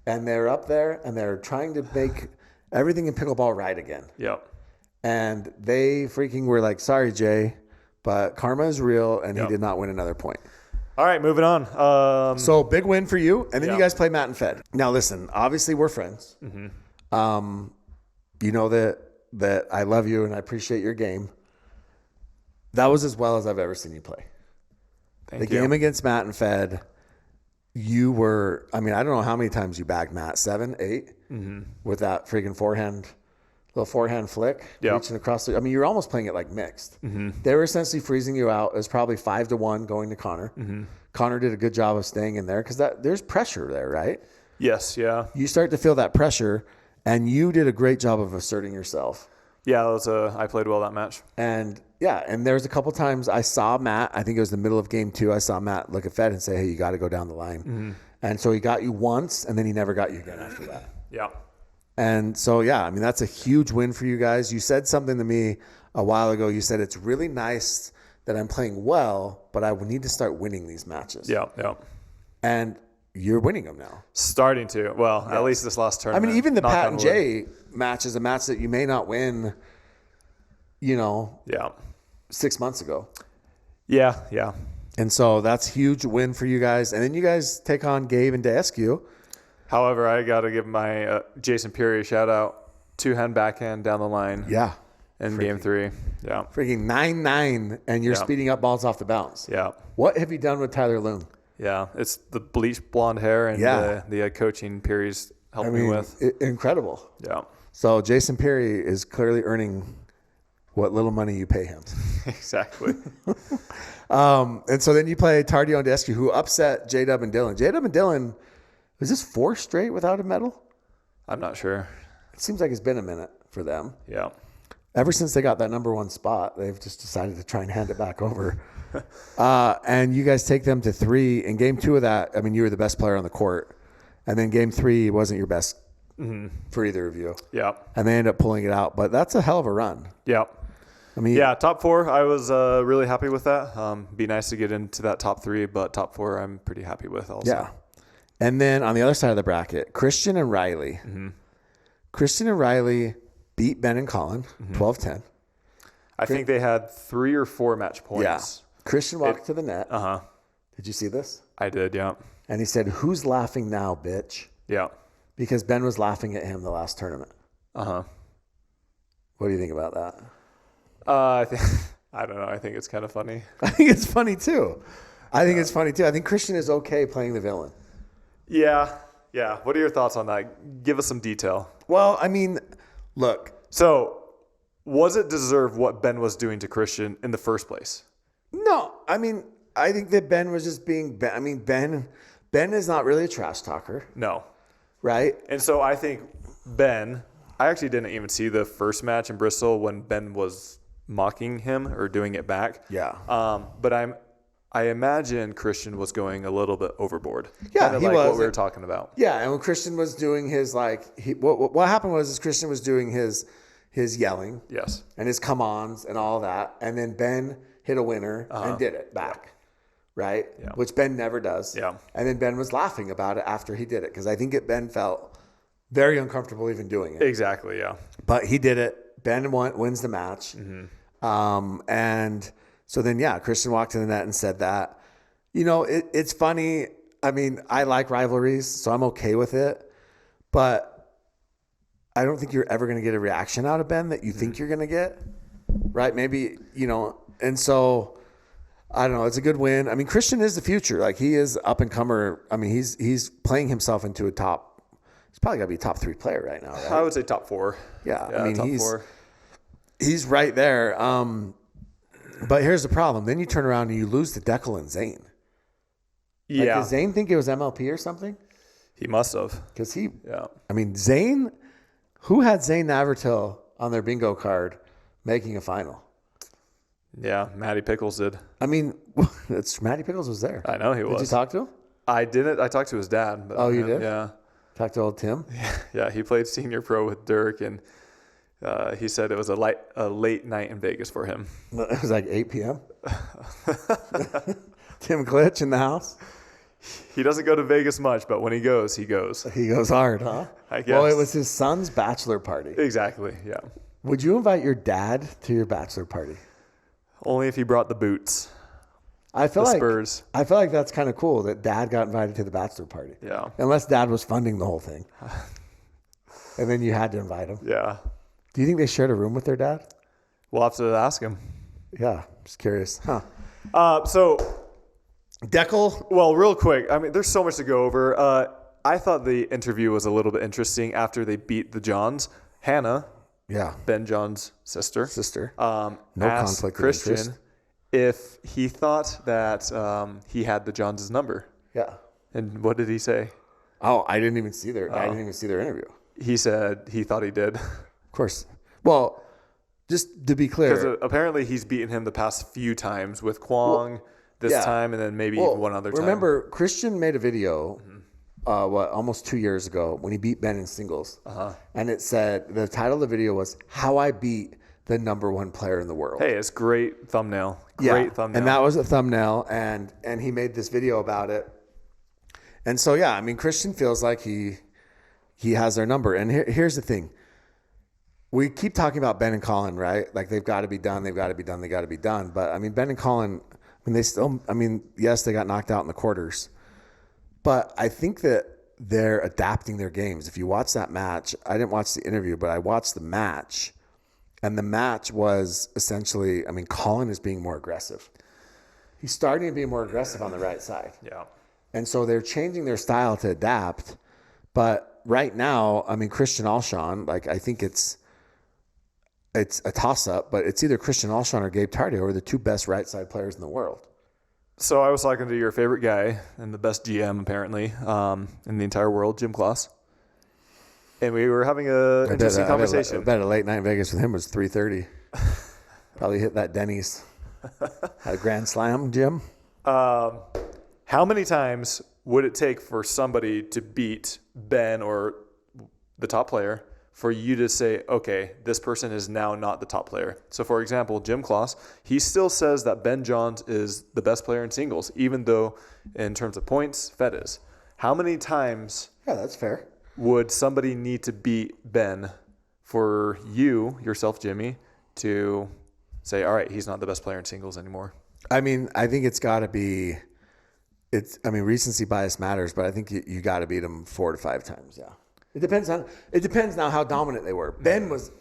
and they're up there, and they're trying to make everything in pickleball right again. Yep. And they freaking were like, sorry, Jay, but karma is real, and Yep. he did not win another point. All right, moving on. So big win for you. And then Yeah. you guys play Matt and Fed. Now, listen, obviously we're friends. You know that I love you and I appreciate your game. That was as well as I've ever seen you play. Thank The you. game against Matt and Fed, you were, I don't know how many times you bagged Matt, 7, 8, with that freaking little forehand flick, Yeah. reaching across the, you're almost playing it like mixed. They were essentially freezing you out. It was probably 5-1 going to Connor. Connor did a good job of staying in there because there's pressure there, right? Yes, yeah. You start to feel that pressure, and you did a great job of asserting yourself. Yeah, I played well that match. And there was a couple times I saw Matt, I think it was the middle of game 2, I saw Matt look at Fed and say, hey, you got to go down the line. And so he got you once, and then he never got you again after that. Yeah. And so, that's a huge win for you guys. You said something to me a while ago. You said, it's really nice that I'm playing well, but I need to start winning these matches. Yeah, yeah. And you're winning them now. Starting to. Well, at least this last tournament. Even the knock Pat on and wood. Jay match is a match that you may not win, Yeah. 6 months ago. Yeah, yeah. And so that's a huge win for you guys. And then you guys take on Gabe and Daskew. However, I got to give my Jason Peary a shout out. 2-hand backhand down the line. Yeah. In game 3. Yeah. Freaking 9-9, and you're speeding up balls off the bounce. Yeah. What have you done with Tyler Loom? Yeah. It's the bleached blonde hair and the coaching Peary's helped me with. Incredible. Yeah. So Jason Peary is clearly earning what little money you pay him. Exactly. And so then you play Tardio and Daskew, who upset J-Dub and Dylan. J-Dub and Dylan, was this 4 straight without a medal? I'm not sure. It seems like it's been a minute for them. Yeah. Ever since they got that number 1 spot, they've just decided to try and hand it back over. And you guys take them to 3. In game 2 of that, you were the best player on the court. And then game 3 wasn't your best for either of you. Yeah. And they end up pulling it out. But that's a hell of a run. Yeah. Top 4, I was really happy with that. Be nice to get into that top 3, but top 4 I'm pretty happy with also. Yeah. And then on the other side of the bracket, Christian and Riley. Christian and Riley beat Ben and Colin 12-10. I think they had 3 or 4 match points. Yeah. Christian walked to the net. Uh-huh. Did you see this? I did, yeah. And he said, "Who's laughing now, bitch?" Yeah. Because Ben was laughing at him the last tournament. Uh-huh. What do you think about that? I don't know. I think it's kind of funny. I think it's funny too. I think Christian is okay playing the villain. Yeah. Yeah. What are your thoughts on that? Give us some detail. Well, I mean, look. So, was it deserved what Ben was doing to Christian in the first place? No, I mean, I think that Ben was just being Ben. I mean, Ben is not really a trash talker, No. right? And so I think Ben, I actually didn't even see the first match in Bristol when Ben was mocking him or doing it back. Yeah. But I imagine Christian was going a little bit overboard. Yeah, kind of he like was. what we were talking about. Yeah, and when Christian was doing his what happened was Christian was doing his yelling Yes. and his come-ons and all that, and then Ben hit a winner and did it back, right? Yeah. Which Ben never does. Yeah. And then Ben was laughing about it after he did it because I think Ben felt very uncomfortable even doing it. Exactly, yeah. But he did it. Ben wins the match. And so then, Christian walked in the net and said that. You know, it's funny. I mean, I like rivalries, so I'm okay with it. But I don't think you're ever going to get a reaction out of Ben that you think you're going to get, right? Maybe, and so I don't know. It's a good win. I mean, Christian is the future. Like, he is up and comer. I mean, he's playing himself into he's probably got to be a top 3 player right now, right? I would say top 4. Yeah, I mean, top 4. He's right there. But here's the problem. Then you turn around and you lose to Declan and Zane. Yeah. Does Zane think it was MLP or something? He must have. Because Yeah. I mean, Zane, who had Zane Navertil on their bingo card making a final? Yeah, Matty Pickles did. I mean, Matty Pickles was there. I know he was. Did you talk to him? I didn't. I talked to his dad. But Oh, you did? Yeah. Talk to old Tim? Yeah, he played senior pro with Dirk, and he said it was a late night in Vegas for him. It was like 8 p.m. Tim Glitch in the house. He doesn't go to Vegas much, but when he goes, he goes. He goes hard, huh? I guess. Well, it was his son's bachelor party. Exactly, yeah. Would you invite your dad to your bachelor party? Only if he brought the boots. I feel The like Spurs. I feel like that's kind of cool that dad got invited to the bachelor party. Yeah. Unless dad was funding the whole thing. And then you had to invite him. Yeah. Do you think they shared a room with their dad? We'll have to ask him. Yeah, just curious. Huh. So, Deckel? well, real quick, I mean, there's so much to go over. I thought the interview was a little bit interesting after they beat the Johns. Hannah, Yeah. Ben John's sister, No asked conflict of Christian interest. if he thought that he had the Johns' number. Yeah. And what did he say? Oh, I didn't even see their interview. He said he thought he did. Of course. Well, just to be Because clear. apparently he's beaten him the past few times with Kwong this yeah. time and then maybe even one other time. Remember, Christian made a video, almost 2 years ago when he beat Ben in singles. And it said, the title of the video was, How I Beat the #1 Player in the World. Hey, it's great thumbnail. Great thumbnail. And that was a thumbnail, and he made this video about it. And so, I mean, Christian feels like he has their number. And here's the thing. We keep talking about Ben and Colin, right? Like, they've got to be done. They've got to be done. They got to be done. But, I mean, Ben and Colin, yes, they got knocked out in the quarters. But I think that they're adapting their games. If you watch that match, I didn't watch the interview, but I watched the match. And the match was essentially, I mean, Colin is being more aggressive. He's starting to be more aggressive on the right side. Yeah. And so they're changing their style to adapt. But right now, I mean, Christian Alshon, like, I think it's a toss-up, but it's either Christian Alshon or Gabe Tardio are the two best right side players in the world. So I was talking to your favorite guy and the best GM, apparently, in the entire world, Jim Kloss. And we were having an interesting conversation. I bet a late night in Vegas with him was 3:30. Probably hit that Denny's. Had a grand slam, Jim. How many times would it take for somebody to beat Ben or the top player for you to say, okay, this person is now not the top player? So, for example, Jim Kloss, he still says that Ben Johns is the best player in singles, even though in terms of points, Fed is. How many times Yeah, that's fair. would somebody need to beat Ben for yourself, Jimmy, to say, all right, he's not the best player in singles anymore? I mean, I think it's got to be, recency bias matters, but I think you got to beat them 4 to 5 times. Yeah. It depends now how dominant they were. Ben was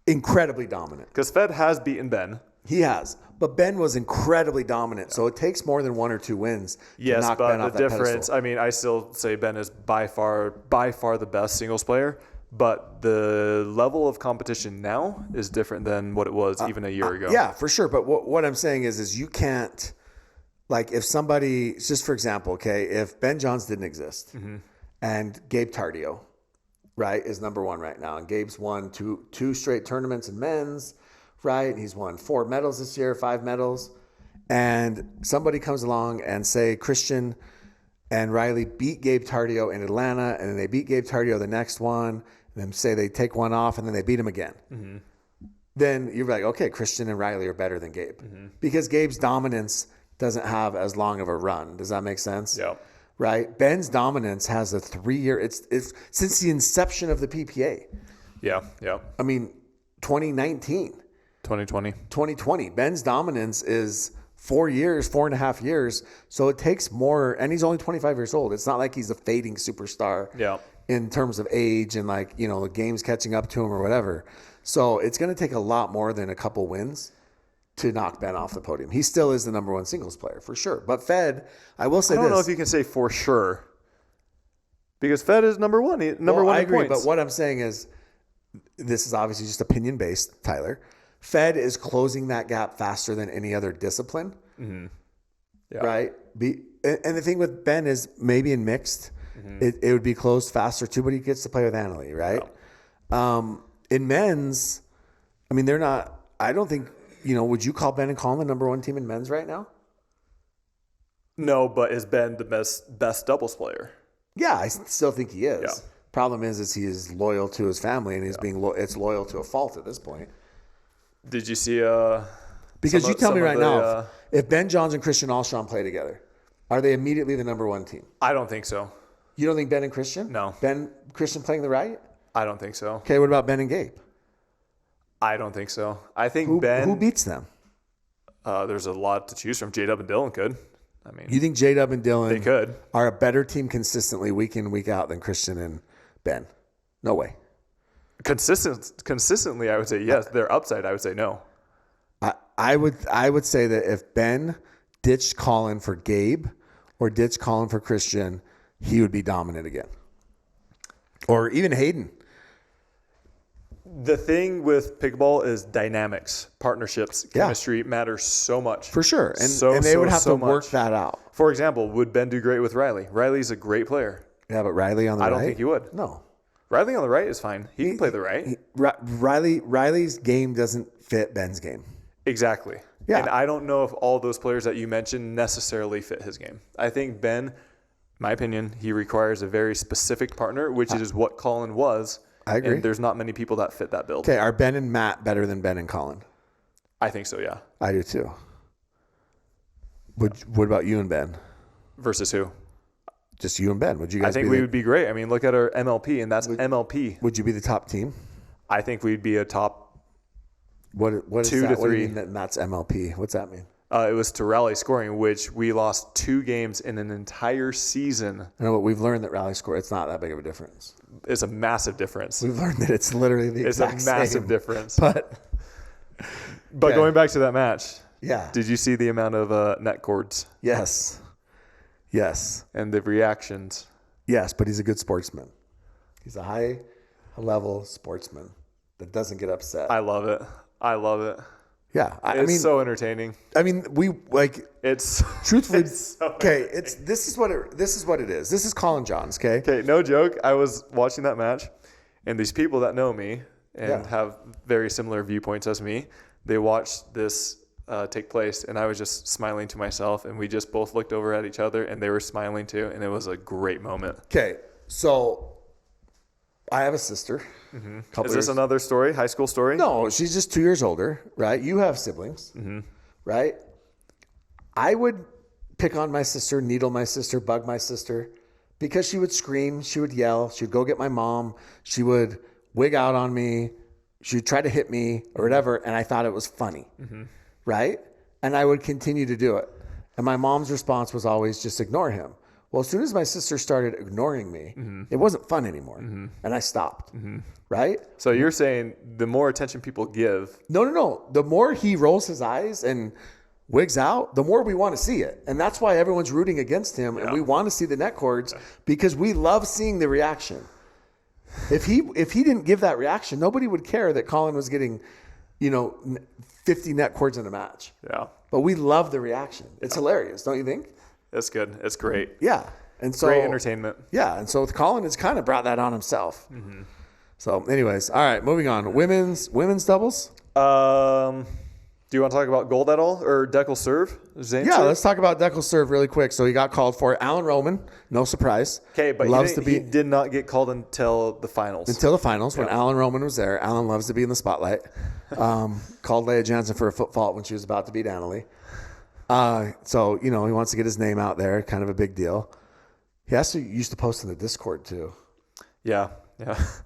incredibly dominant. Because Fed has beaten Ben. He has. But Ben was incredibly dominant. So it takes more than 1 or 2 wins to knock Ben off that pedestal. Difference, I mean, I still say Ben is by far the best singles player, but the level of competition now is different than what it was even a year ago. Yeah, for sure. But what I'm saying is you can't, like, if somebody, just for example, okay, if Ben Johns didn't exist and Gabe Tardio, right, is number 1 right now, and Gabe's won two straight tournaments in men's, right? He's won 4 medals this year, 5 medals. And somebody comes along and say Christian and Riley beat Gabe Tardio in Atlanta, and then they beat Gabe Tardio the next one, and then say they take one off, and then they beat him again. Then you're like, okay, Christian and Riley are better than Gabe. Because Gabe's dominance doesn't have as long of a run. Does that make sense? Yeah. Right? Ben's dominance has a 3-year, it's since the inception of the PPA. Yeah. I mean, 2019. 2020. Ben's dominance is 4.5 years. So it takes more, and he's only 25 years old. It's not like he's a fading superstar in terms of age and, like, you know, the game's catching up to him or whatever. So it's going to take a lot more than a couple wins to knock Ben off the podium. He still is the number 1 singles player for sure. But Fed, I will say this. I don't know if you can say for sure, because Fed is number 1. Number 1 I in agree, points. but what I'm saying is, this is obviously just opinion based, Tyler. Fed is closing that gap faster than any other discipline, right? And the thing with Ben is maybe in mixed, it would be closed faster too, but he gets to play with Annalie, right? Yeah. In men's, I mean, they're not, I don't think, you know, would you call Ben and Colin the number 1 team in men's right now? No, but is Ben the best doubles player? Yeah, I still think he is. Yeah. Problem is he is loyal to his family, and he's it's loyal to a fault at this point. Did you see because you tell me right now, if Ben Johns and Christian Alshon play together, are they immediately the number 1 team? I don't think so. You don't think Ben and Christian? No. Christian playing the right? I don't think so. Okay, what about Ben and Gabe? I don't think so. I think who beats them? There's a lot to choose from. J-Dub and Dylan could. I mean, you think J-Dub and Dylan they could are a better team consistently week in, week out than Christian and Ben? No way. Consistently, I would say yes. Their upside, I would say no. I would say that if Ben ditched Colin for Gabe or ditched Colin for Christian, he would be dominant again. Or even Hayden. The thing with pickleball is dynamics, partnerships, chemistry matters so much. For sure. And they would have to work that out. For example, would Ben do great with Riley? Riley's a great player. Yeah, but Riley on the right? I don't think he would. No. Riley on the right is fine. He can play the right. Riley's game doesn't fit Ben's game. Exactly. Yeah. And I don't know if all those players that you mentioned necessarily fit his game. I think Ben, my opinion, he requires a very specific partner, which is what Colin was. I agree. And there's not many people that fit that build. Okay, are Ben and Matt better than Ben and Colin? I think so, yeah. I do too. What about you and Ben? Versus who? Just you and Ben. Would you guys? I think we would be great. I mean, look at our MLP, and that's MLP. Would you be the top team? I think we'd be a top. What is 2 that? to 3. What do you mean that that's MLP? What's that mean? It was to rally scoring, which we lost 2 games in an entire season. I know, but we've learned that rally score, it's not that big of a difference. It's a massive difference. We've learned that it's literally the exact same. It's a massive difference. But going back to that match, yeah. Did you see the amount of net cords? Yes. And the reactions? Yes, but he's a good sportsman. He's a high-level sportsman that doesn't get upset. I love it. Yeah, it's so entertaining. I mean, it's truthfully it's so okay. This is what it is. This is Colin Johns. Okay, no joke. I was watching that match, and these people that know me and have very similar viewpoints as me, they watched this take place, and I was just smiling to myself, and we just both looked over at each other, and they were smiling too, and it was a great moment. Okay, so I have a sister. Mm-hmm. Is this another story? High school story? No, she's just 2 years older, right? You have siblings, right? I would pick on my sister, needle my sister, bug my sister, because she would scream, she would yell, she would go get my mom, she would wig out on me, she would try to hit me or whatever, and I thought it was funny, right? And I would continue to do it. And my mom's response was always just ignore him. Well, as soon as my sister started ignoring me, it wasn't fun anymore. And I stopped. Right? So you're saying the more attention people give. No. The more he rolls his eyes and wigs out, the more we want to see it. And that's why everyone's rooting against him. And we want to see the net cords because we love seeing the reaction. If he didn't give that reaction, nobody would care that Colin was getting, 50 net cords in a match. Yeah. But we love the reaction. It's hilarious, don't you think? It's good. It's great. Yeah. And so Great entertainment. Yeah. And so with Colin, it's kind of brought that on himself. So anyways, all right, moving on. Women's doubles? Do you want to talk about gold at all or Deckel serve? Zane serve? Let's talk about Deckel serve really quick. So he got called for Alan Roman, no surprise. Okay, but he did not get called until the finals. When Alan Roman was there. Alan loves to be in the spotlight. Called Leah Jansen for a foot fault when she was about to beat Annalie. So, he wants to get his name out there, kind of a big deal. He used to post in the Discord too. Yeah.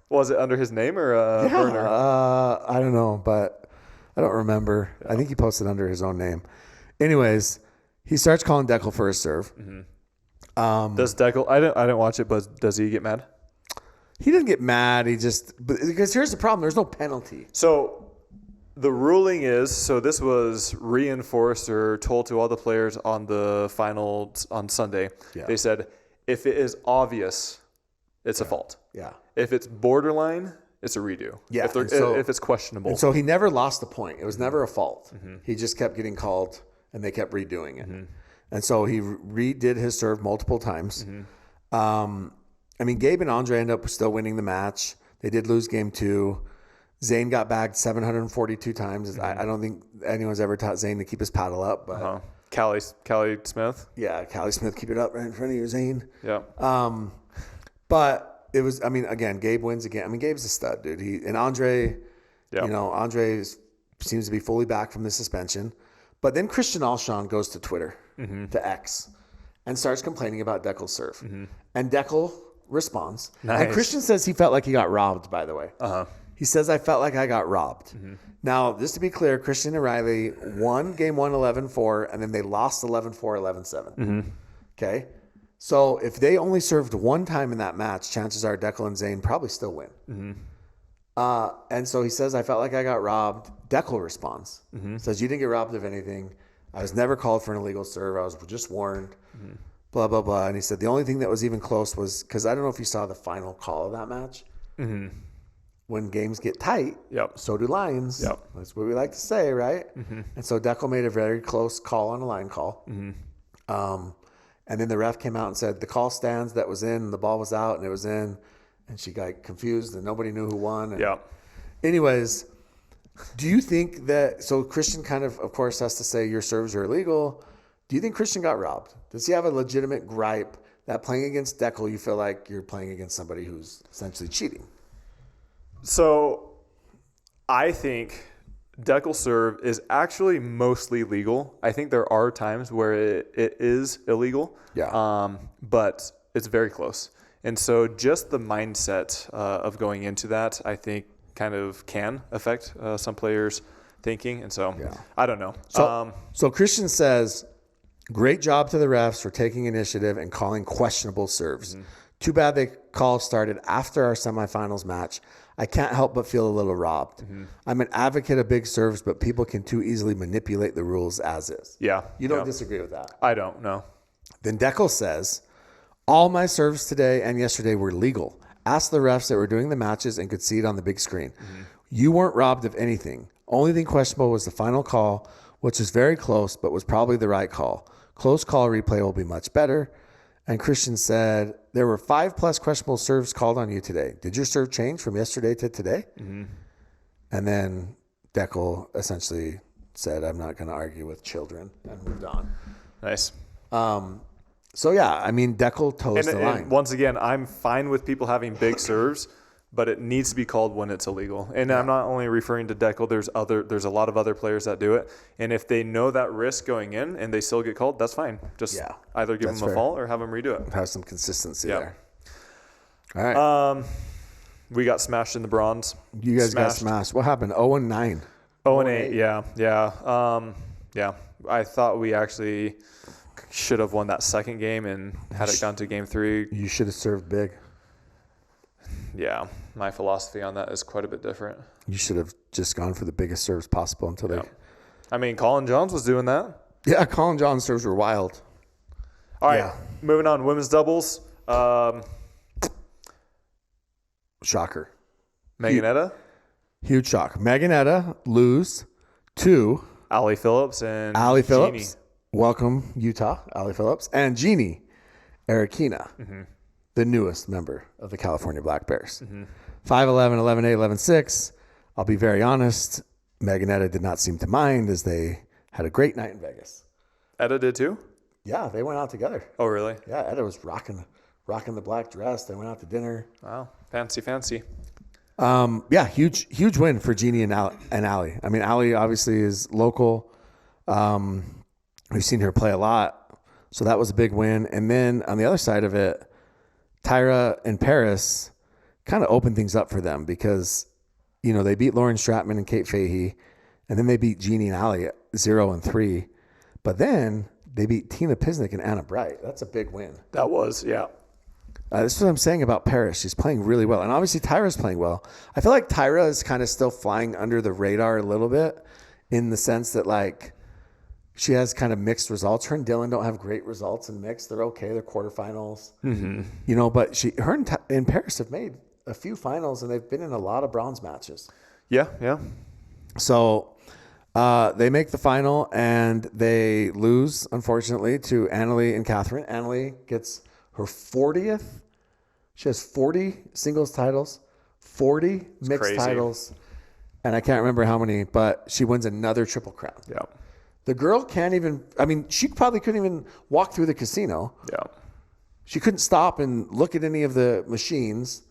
Was it under his name or burner? I don't know, but I don't remember. I think he posted under his own name. Anyways, he starts calling Deckel for his serve. Does Deckel? I didn't watch it, but does he get mad? He didn't get mad. Because here's the problem: there's no penalty. So the ruling is this was reinforced or told to all the players on the finals on Sunday. Yeah. They said if it is obvious, it's a fault. Yeah. If it's borderline, it's a redo. Yeah. If it's questionable. And so he never lost the point. It was never a fault. He just kept getting called, and they kept redoing it. And so he redid his serve multiple times. Gabe and Andre ended up still winning the match. They did lose game 2. Zane got bagged 742 times. I don't think anyone's ever taught Zane to keep his paddle up. But Callie Smith. Yeah, Callie Smith, keep it up right in front of you, Zane. Yeah. But it was, again, Gabe wins again. Gabe's a stud, dude. And Andre, Andre seems to be fully back from the suspension. But then Christian Alshon goes to Twitter, to X, and starts complaining about Deckel's serve. And Deckel responds. Nice. And Christian says he felt like he got robbed, by the way. He says, I felt like I got robbed. Now, just to be clear, Christian and Riley won game 1 11-4, and then they lost 11-4, 11-7. Okay? So if they only served one time in that match, chances are Deckel and Zane probably still win. And so he says, I felt like I got robbed. Deckel responds. Says, you didn't get robbed of anything. I was never called for an illegal serve. I was just warned. Blah, blah, blah. And he said, the only thing that was even close was, because I don't know if you saw the final call of that match. When games get tight, so do lines. That's what we like to say, right? And so Deckel made a very close call on a line call. And then the ref came out and said, the call stands, that was in, the ball was out, and it was in. And she got confused, and nobody knew who won. And anyways, do you think that, so Christian kind of course, has to say your serves are illegal. Do you think Christian got robbed? Does he have a legitimate gripe that playing against Deckel, you feel like you're playing against somebody who's essentially cheating? So I think Deckel serve is actually mostly legal. I think there are times where it is illegal. But it's very close. And so just the mindset of going into that, I think, kind of can affect some players' thinking. And so I don't know. So Christian says, great job to the refs for taking initiative and calling questionable serves. Too bad the call started after our semifinals match. I can't help but feel a little robbed. I'm an advocate of big serves, but people can too easily manipulate the rules as is. Yeah. You don't disagree with that? I don't, no. Then Deckel says, all my serves today and yesterday were legal. Ask the refs that were doing the matches and could see it on the big screen. You weren't robbed of anything. Only thing questionable was the final call, which was very close, but was probably the right call. Close call replay will be much better. And Christian said, there were 5+ questionable serves called on you today. Did your serve change from yesterday to today? And then Deckel essentially said, I'm not going to argue with children, and moved on. Nice. So, Deckel toes the line. And once again, I'm fine with people having big serves, but it needs to be called when it's illegal. And I'm not only referring to Deckel. There's a lot of other players that do it. And if they know that risk going in and they still get called, that's fine. Just either give them a fault or have them redo it. Have some consistency there. All right. We got smashed in the bronze. You guys got smashed. What happened? 0-9. 0-8. Yeah. Yeah, I thought we actually should have won that second game and had it gone to game 3. You should have served big. Yeah, my philosophy on that is quite a bit different. You should have just gone for the biggest serves possible until they. I mean, Colin Jones was doing that. Yeah, Colin John's serves were wild. All right, moving on. Women's doubles. Shocker. Meganetta, Huge shock. Meganetta lose to Allie Phillips, and Allie Jeannie. Phillips. Welcome, Utah, Allie Phillips. And Jeannie Arakina, the newest member of the California Black Bears. 5'11", 11'8", 11'6". I'll be very honest, Meganetta did not seem to mind as they had a great night in Vegas. Etta did too? Yeah, they went out together. Oh, really? Yeah, Etta was rocking the black dress. They went out to dinner. Wow, fancy. Yeah, huge win for Jeannie and Allie. I mean, Allie obviously is local. We've seen her play a lot, so that was a big win. And then on the other side of it, Tyra and Paris kind of opened things up for them because, you know, they beat Lauren Stratman and Kate Fahey, and then they beat Jeannie and Allie at 0-3. But then they beat Tina Pisnick and Anna Bright. That's a big win. That was, yeah. This is what I'm saying about Paris. She's playing really well. And obviously Tyra's playing well. I feel like Tyra is kind of still flying under the radar a little bit in the sense that, like, she has kind of mixed results. Her and Dylan don't have great results in mixed. They're okay. They're quarterfinals. You know, but her and Paris have made a few finals, and they've been in a lot of bronze matches. Yeah. So they make the final, and they lose, unfortunately, to Annalie and Catherine. Annalie gets her 40th. She has 40 singles titles, 40 mixed crazy. titles, and I can't remember how many, but she wins another Triple Crown. Yeah. The girl can't even, I mean, she probably couldn't even walk through the casino. Yeah. She couldn't stop and look at any of the machines.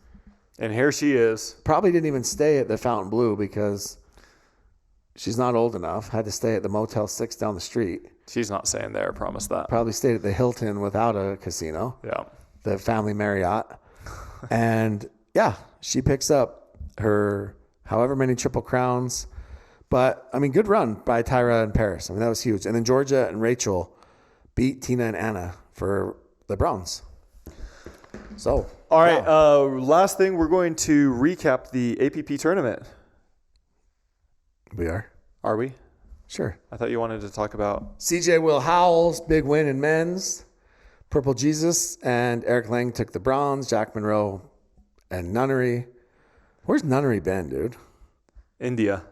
And here she is. Probably didn't even stay at the Fontainebleau because she's not old enough. Had to stay at the Motel 6 down the street. She's not staying there, I promise that. Probably stayed at the Hilton without a casino. Yeah. The family Marriott. And yeah, she picks up her however many Triple Crowns. But, I mean, good run by Tyra and Paris. I mean, that was huge. And then Georgia and Rachel beat Tina and Anna for the bronze. So, all right. Last thing, we're going to recap the APP tournament. We are? Are we? Sure. I thought you wanted to talk about CJ Will Howell's big win in men's. Purple Jesus and Eric Lang took the bronze. Jack Monroe and Nunnery. Where's Nunnery been, dude? India.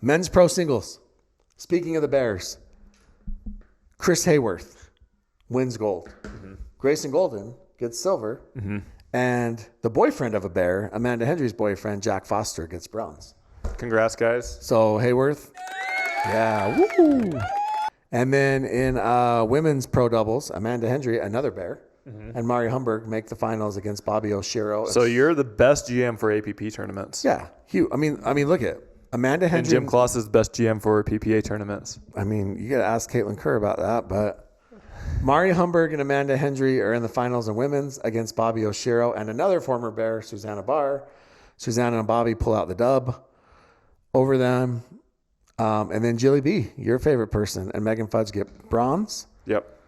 Men's pro singles. Speaking of the Bears, Chris Hayworth wins gold. Grayson Golden gets silver. And the boyfriend of a Bear, Amanda Hendry's boyfriend, Jack Foster, gets bronze. Congrats, guys. So Hayworth, yeah, woo! And then in women's pro doubles, Amanda Hendry, another Bear, and Mari Humberg make the finals against Bobby Oshiro. So you're the best GM for APP tournaments. Yeah, huge. I mean, look at Amanda Hendry. And Jim Kloss is the best GM for PPA tournaments. I mean, you got to ask Caitlin Kerr about that, but Mari Humberg and Amanda Hendry are in the finals in women's against Bobby Oshiro and another former Bear, Susanna Barr. Susanna and Bobby pull out the dub over them. And then Jilly B, your favorite person, and Megan Fudge get bronze. Yep.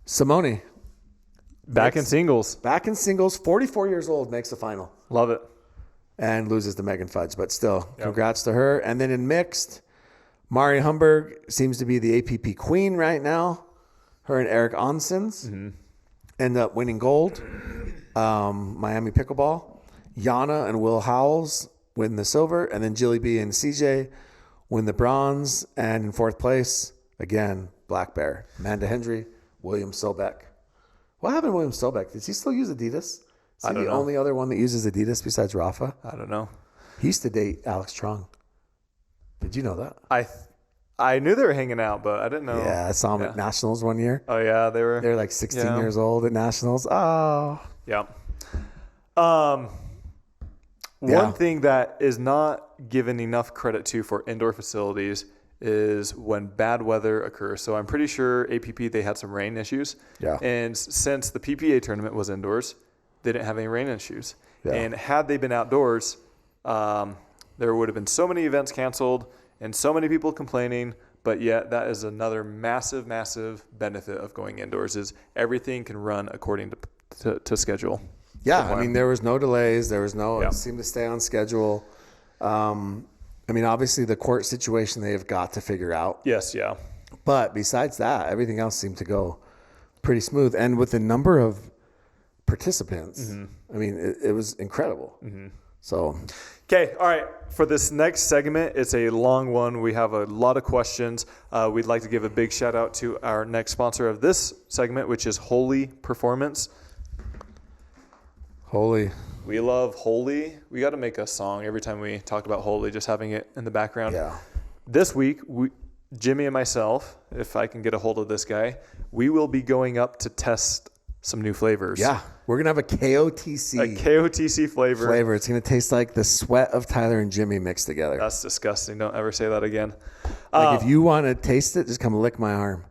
Simone. Back in singles. 44 years old, makes the final. Love it. And loses to Megan Fudge, but still, congrats to her. And then in mixed, Mari Humberg seems to be the APP queen right now. Her and Eric Onsens end up winning gold. Miami Pickleball. Yana and Will Howells win the silver. And then Jilly B and CJ win the bronze. And in fourth place, again, Black Bear. Amanda Hendry, William Silbeck. What happened to William Silbeck? Does he still use Adidas? Is he the only other one that uses Adidas besides Rafa? I don't know. He used to date Alex Trong. Did you know that? I knew they were hanging out, but I didn't know. Yeah, I saw him at Nationals one year. Oh, yeah, they were. They were like 16 years old at Nationals. Oh. Yeah. One thing that is not given enough credit to for indoor facilities is when bad weather occurs. So I'm pretty sure APP, they had some rain issues. Yeah. And since the PPA tournament was indoors, they didn't have any rain issues. Yeah. And had they been outdoors, there would have been so many events canceled and so many people complaining. but yet that is another massive, massive benefit of going indoors is everything can run according to schedule. Yeah, I mean, there was no delays. There was no, Yeah. it seemed to stay on schedule. I mean, obviously the court situation they have got to figure out. Yes, yeah. But besides that, everything else seemed to go pretty smooth. And with the number of participants, I mean, it was incredible. So, Okay, all right. For this next segment, it's a long one. We have a lot of questions. We'd like to give a big shout out to our next sponsor of this segment, which is Holy Performance. holy. We love Holy. We got to make a song every time we talk about Holy, just having it in the background. Yeah. This week, Jimmy and myself, if I can get a hold of this guy, we will be going up to test some new flavors. Yeah. We're going to have a KOTC A KOTC flavor. It's going to taste like the sweat of Tyler and Jimmy mixed together. That's disgusting. Don't ever say that again. Like if you want to taste it, just come lick my arm.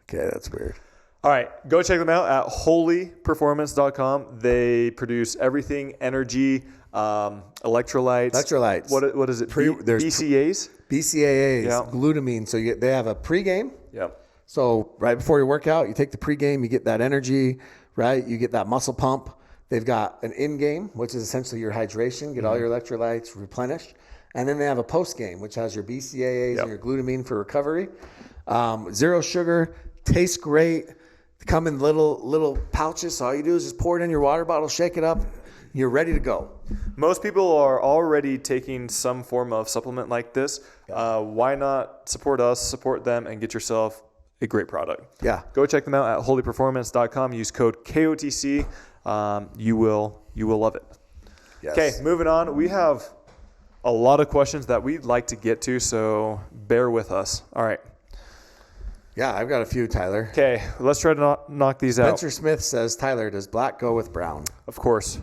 Okay, that's weird. All right, go check them out at holyperformance.com. They produce everything, energy, electrolytes. Electrolytes. What is it? There's BCAAs? BCAAs, Yeah. glutamine. So they have a pregame. Yep. So right before your workout, you take the pregame, you get that energy, right? You get that muscle pump. They've got an in-game, which is essentially your hydration, get all your electrolytes replenished. And then they have a post-game, which has your BCAAs and your glutamine for recovery. Zero sugar, tastes great. Come in little pouches. So all you do is just pour it in your water bottle, shake it up. You're ready to go. Most people are already taking some form of supplement like this. Why not support us, support them, and get yourself a great product? Yeah. Go check them out at holyperformance.com. Use code KOTC. You will love it. Yes. Okay, moving on. We have a lot of questions that we'd like to get to, so bear with us. All right. Yeah, I've got a few, Tyler. Okay, let's try to knock these out. Spencer Smith says, Tyler, does black go with brown? Of course.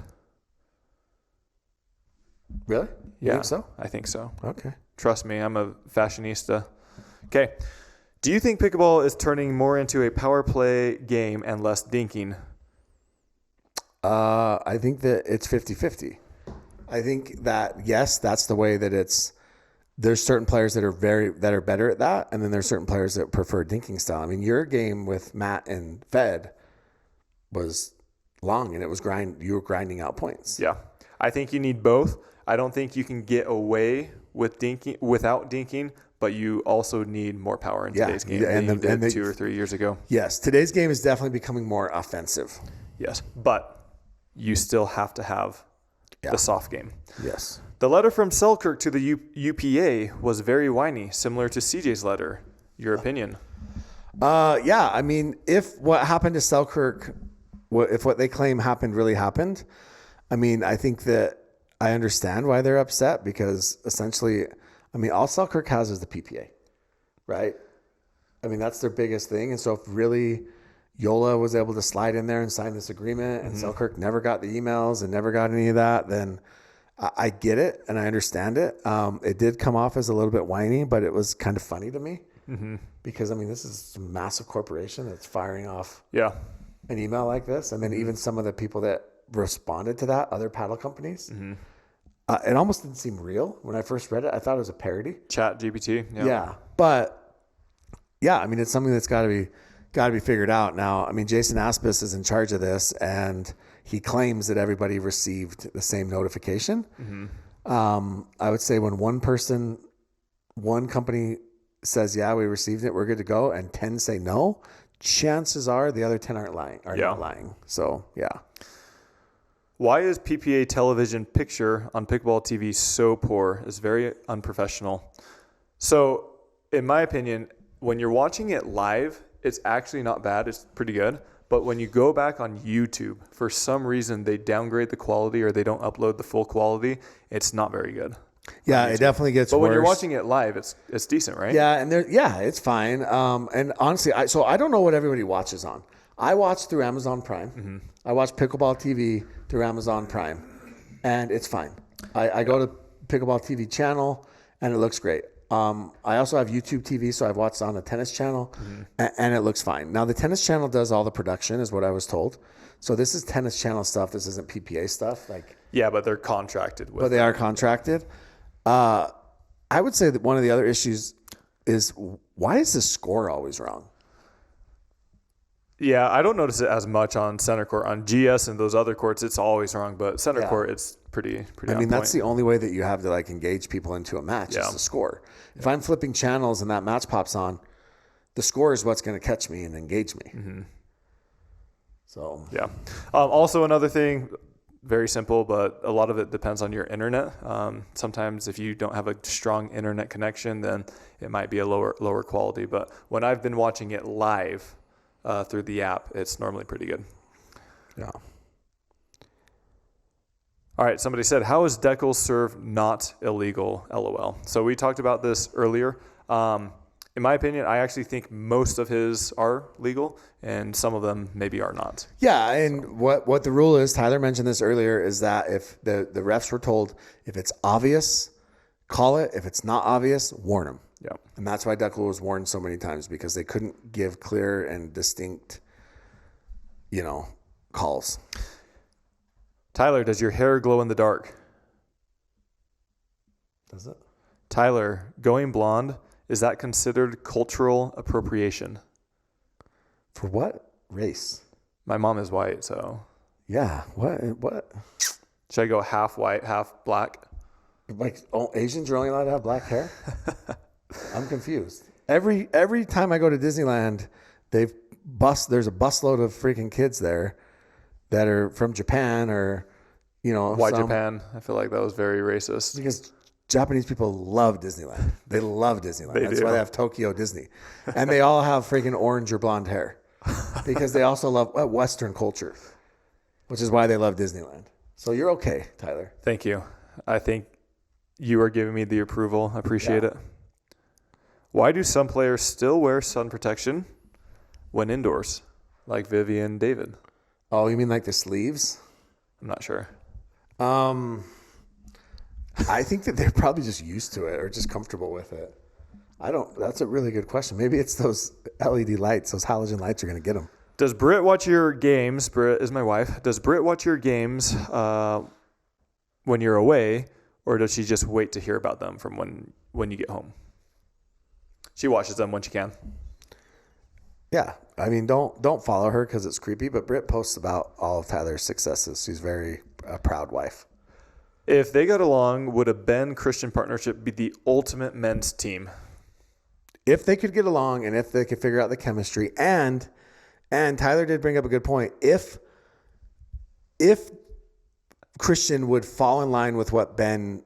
Really? You Yeah. think so? I think so. Okay. Trust me, I'm a fashionista. Okay. Do you think pickleball is turning more into a power play game and less dinking? I think that it's 50-50. I think that, yes, that's the way that it's. There's certain players that are better at that, and then there's certain players that prefer dinking style. I mean, your game with Matt and Fed was long, and it was you were grinding out points. Yeah. I think you need both. I don't think you can get away with dinking without dinking, but you also need more power in today's game than you did 2 or 3 years ago. Yes, today's game is definitely becoming more offensive. Yes, but you still have to have the soft game. Yes. The letter from Selkirk to the UPA was very whiny, similar to CJ's letter. Your opinion? Yeah, I mean, if what happened to Selkirk, if what they claim happened really happened, I mean, I think that I understand why they're upset because essentially, I mean, all Selkirk has is the PPA, right? I mean, that's their biggest thing. And so if really Yola was able to slide in there and sign this agreement and Selkirk never got the emails and never got any of that, then I get it and I understand it. It did come off as a little bit whiny, but it was kind of funny to me because, I mean, this is a massive corporation that's firing off an email like this. And then even some of the people that responded to that, other paddle companies, it almost didn't seem real. When I first read it, I thought it was a parody. Chat GPT. Yeah. But yeah, I mean, it's something that's got to be figured out. Now, I mean, Jason Aspis is in charge of this and he claims that everybody received the same notification. I would say when one company says, yeah, we received it, we're good to go, and 10 say no, chances are the other 10 not lying. So, yeah. Why is PPA television picture on Pickleball TV so poor? It's very unprofessional. So, in my opinion, when you're watching it live, it's actually not bad. It's pretty good. But when you go back on YouTube, for some reason, they downgrade the quality or they don't upload the full quality. It's not very good. Yeah, it definitely gets worse. But when you're watching it live, it's decent, right? Yeah, and it's fine. And honestly, I don't know what everybody watches on. I watch through Amazon Prime. I watch Pickleball TV through Amazon Prime, and it's fine. I go to Pickleball TV channel, and it looks great. I also have YouTube TV, so I've watched on the tennis channel, and it looks fine. Now, the tennis channel does all the production, is what I was told. So this is tennis channel stuff. This isn't PPA stuff. Yeah, but they're contracted with. But they are contracted. I would say that one of the other issues is why is the score always wrong? Yeah, I don't notice it as much on center court. On GS and those other courts, it's always wrong. But center court, it's pretty I mean, on that's point. the only way that you have to like engage people into a match is the score. If I'm flipping channels and that match pops on, the score is what's going to catch me and engage me. Mm-hmm. So yeah. Also, another thing, very simple, but a lot of it depends on your internet. Sometimes if you don't have a strong internet connection, then it might be a lower quality. But when I've been watching it live through the app, it's normally pretty good. Yeah. All right, somebody said, how is Deckel's serve not illegal, LOL? So we talked about this earlier. In my opinion, I actually think most of his are legal, and some of them maybe are not. Yeah, and what the rule is, Tyler mentioned this earlier, is that if the refs were told, if it's obvious, call it. If it's not obvious, warn them. Yeah. And that's why Deckel was warned so many times, because they couldn't give clear and distinct, calls. Tyler, does your hair glow in the dark? Does it? Tyler, going blonde, is that considered cultural appropriation? For what race? My mom is white, so. Yeah. What? Should I go half white, half black? Like, Asians are only allowed to have black hair? I'm confused. Every time I go to Disneyland, there's a busload of freaking kids there that are from Japan or, Why Japan? I feel like that was very racist. Because Japanese people love Disneyland. They love Disneyland. That's why they have Tokyo Disney. And they all have freaking orange or blonde hair because they also love Western culture, which is why they love Disneyland. So you're okay, Tyler. Thank you. I think you are giving me the approval. I appreciate it. Why do some players still wear sun protection when indoors, like Vivian David? Oh, you mean like the sleeves? I'm not sure. I think that they're probably just used to it or just comfortable with it. That's a really good question. Maybe it's those LED lights, those halogen lights are going to get them. Does Britt watch your games? Britt is my wife. Does Britt watch your games when you're away, or does she just wait to hear about them from when you get home? She watches them when she can. Yeah. I mean, don't follow her because it's creepy, but Britt posts about all of Tyler's successes. She's very a proud wife. If they got along, would a Ben-Christian partnership be the ultimate men's team? If they could get along and if they could figure out the chemistry, and Tyler did bring up a good point. If Christian would fall in line with what Ben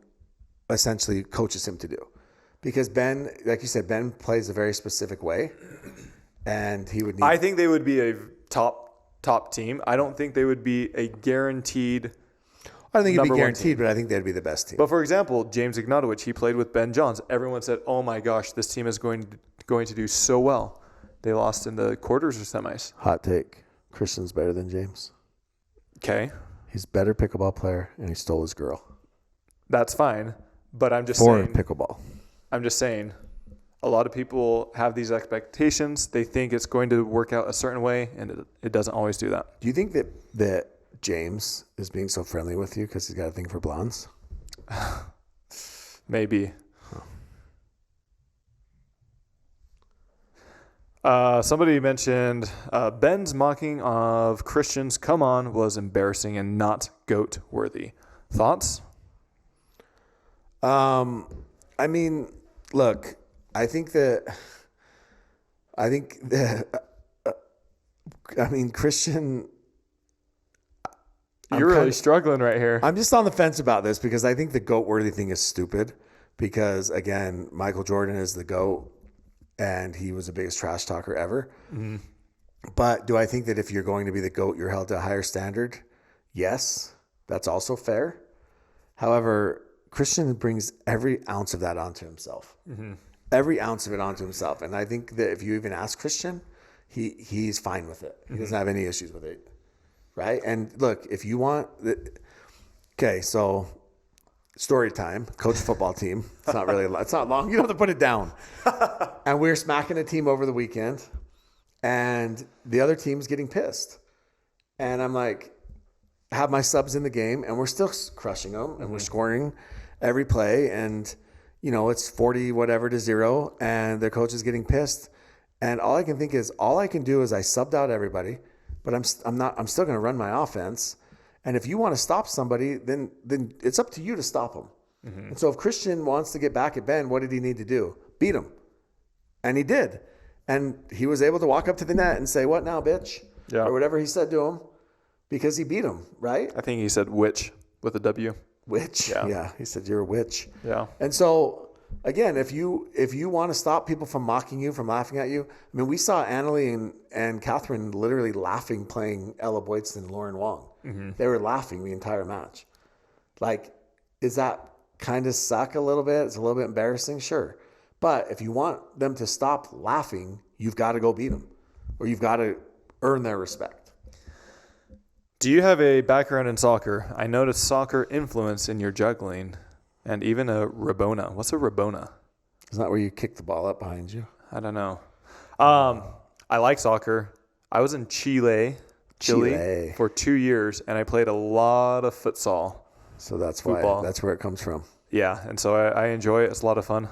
essentially coaches him to do, because Ben, like you said, Ben plays a very specific way, and he would need. I think they would be a top team. I don't think they would be a guaranteed. I don't think it'd be guaranteed, but I think they'd be the best team. But for example, James Ignatowicz, he played with Ben Johns. Everyone said, "Oh my gosh, this team is going to do so well." They lost in the quarters or semis. Hot take: Christian's better than James. Okay, he's a better pickleball player, and he stole his girl. That's fine, but I'm just for saying. Pickleball. I'm just saying. A lot of people have these expectations. They think it's going to work out a certain way, and it doesn't always do that. Do you think that James is being so friendly with you because he's got a thing for blondes? Maybe. Somebody mentioned Ben's mocking of Christian's "Come On" was embarrassing and not GOAT worthy. Thoughts? I mean, look, I mean, Christian. You're really struggling right here. I'm just on the fence about this because I think the GOAT worthy thing is stupid because, again, Michael Jordan is the GOAT and he was the biggest trash talker ever. Mm-hmm. But do I think that if you're going to be the GOAT, you're held to a higher standard? Yes, that's also fair. However, Christian brings every ounce of that onto himself. Mm-hmm. Every ounce of it onto himself. And I think that if you even ask Christian, he's fine with it. He doesn't have any issues with it. Right? And look, if you want... Okay, so story time. Coach football team. It's not really... It's not long. You don't have to put it down. And we were smacking a team over the weekend. And the other team's getting pissed. And I'm like... have my subs in the game. And we're still crushing them. And we're scoring every play. And, it's 40 whatever to 0, and the coach is getting pissed. And all I can do is I subbed out everybody, but I'm still going to run my offense. And if you want to stop somebody, then it's up to you to stop them. Mm-hmm. And so if Christian wants to get back at Ben, what did he need to do? Beat him. And he did. And he was able to walk up to the net and say, "What now, bitch?" Yeah. Or whatever he said to him, because he beat him, right? I think he said witch with a W. Witch? Yeah. He said, "You're a witch." Yeah. And so, again, if you want to stop people from mocking you, from laughing at you, I mean, we saw Annalie and Catherine literally laughing playing Ella Boydston and Lauren Wong. Mm-hmm. They were laughing the entire match. Like, is that kind of suck a little bit? It's a little bit embarrassing, sure. But if you want them to stop laughing, you've got to go beat them, or you've got to earn their respect. Do you have a background in soccer? I noticed soccer influence in your juggling and even a Rabona. What's a Rabona? Isn't that where you kick the ball up behind you? I don't know. I like soccer. I was in Chile for 2 years, and I played a lot of futsal. So that's football. Why. That's where it comes from. Yeah, and so I enjoy it. It's a lot of fun.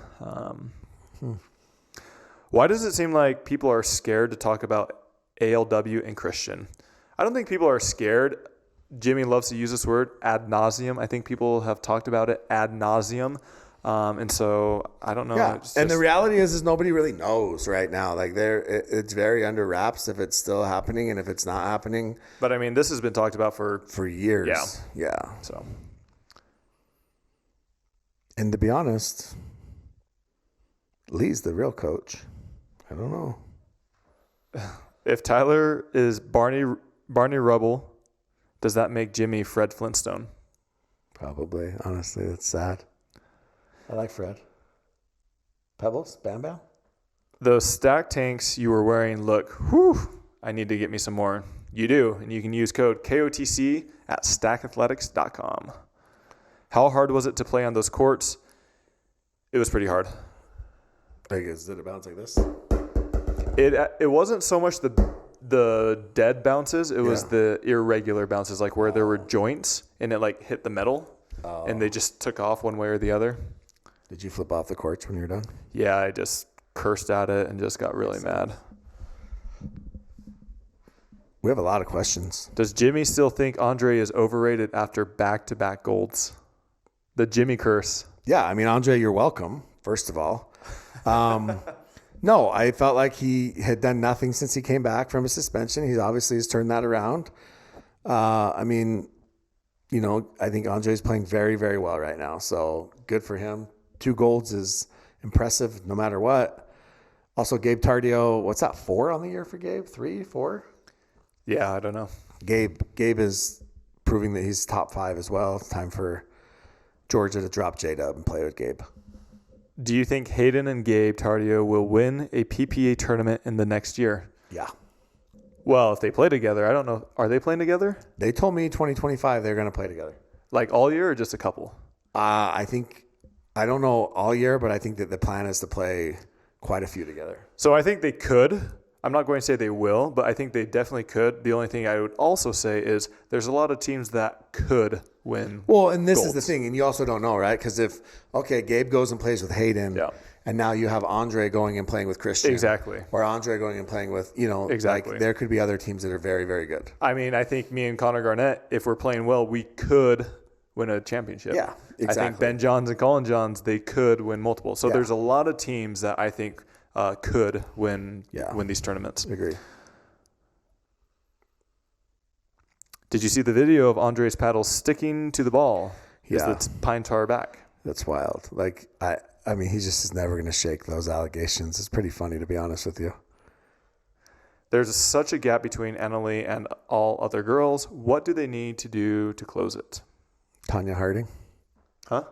Why does it seem like people are scared to talk about ALW and Christian? I don't think people are scared. Jimmy loves to use this word, ad nauseum. I think people have talked about it ad nauseum. And so I don't know. Yeah. And the reality is nobody really knows right now. Like it's very under wraps if it's still happening and if it's not happening. But I mean, this has been talked about for years. Yeah. So. And to be honest, Lee's the real coach. I don't know. If Tyler is Barney Rubble, does that make Jimmy Fred Flintstone? Probably. Honestly, that's sad. I like Fred. Pebbles? Bam Bam? Those stack tanks you were wearing look, I need to get me some more. You do, and you can use code KOTC at stackathletics.com. How hard was it to play on those courts? It was pretty hard. Like, did it bounce like this? It wasn't so much the dead bounces. It was the irregular bounces, like where there were joints and it like hit the metal and they just took off one way or the other. Did you flip off the courts when you were done? Yeah, I just cursed at it and just got really mad. We have a lot of questions. Does Jimmy still think Andre is overrated after back-to-back golds? The Jimmy curse. Yeah, I mean, Andre, you're welcome, first of all. No, I felt like he had done nothing since he came back from his suspension. He obviously has turned that around. I mean, I think Andre's playing very, very well right now. So good for him. 2 golds is impressive no matter what. Also, Gabe Tardio, what's that, 4 on the year for Gabe? 3, 4? Yeah, I don't know. Gabe is proving that he's top 5 as well. It's time for Georgia to drop J-Dub and play with Gabe. Do you think Hayden and Gabe Tardio will win a PPA tournament in the next year? Yeah. Well, if they play together, I don't know. Are they playing together? They told me 2025 they're going to play together. Like all year or just a couple? I don't know all year, but I think that the plan is to play quite a few together. So I think they could. I'm not going to say they will, but I think they definitely could. The only thing I would also say is there's a lot of teams that could win. Well, and this is the thing, and you also don't know, right? Because Gabe goes and plays with Hayden, and now you have Andre going and playing with Christian. Exactly. Or Andre going and playing with, exactly. Like there could be other teams that are very, very good. I mean, I think me and Connor Garnett, if we're playing well, we could win a championship. Yeah, exactly. I think Ben Johns and Colin Johns, they could win multiple. So there's a lot of teams that I think could win these tournaments. Agree. Did you see the video of Andre's paddle sticking to the ball? Yeah. It's pine tar back. That's wild. Like, I mean, he just is never going to shake those allegations. It's pretty funny, to be honest with you. There's such a gap between Annalie and all other girls. What do they need to do to close it? Tanya Harding. Huh?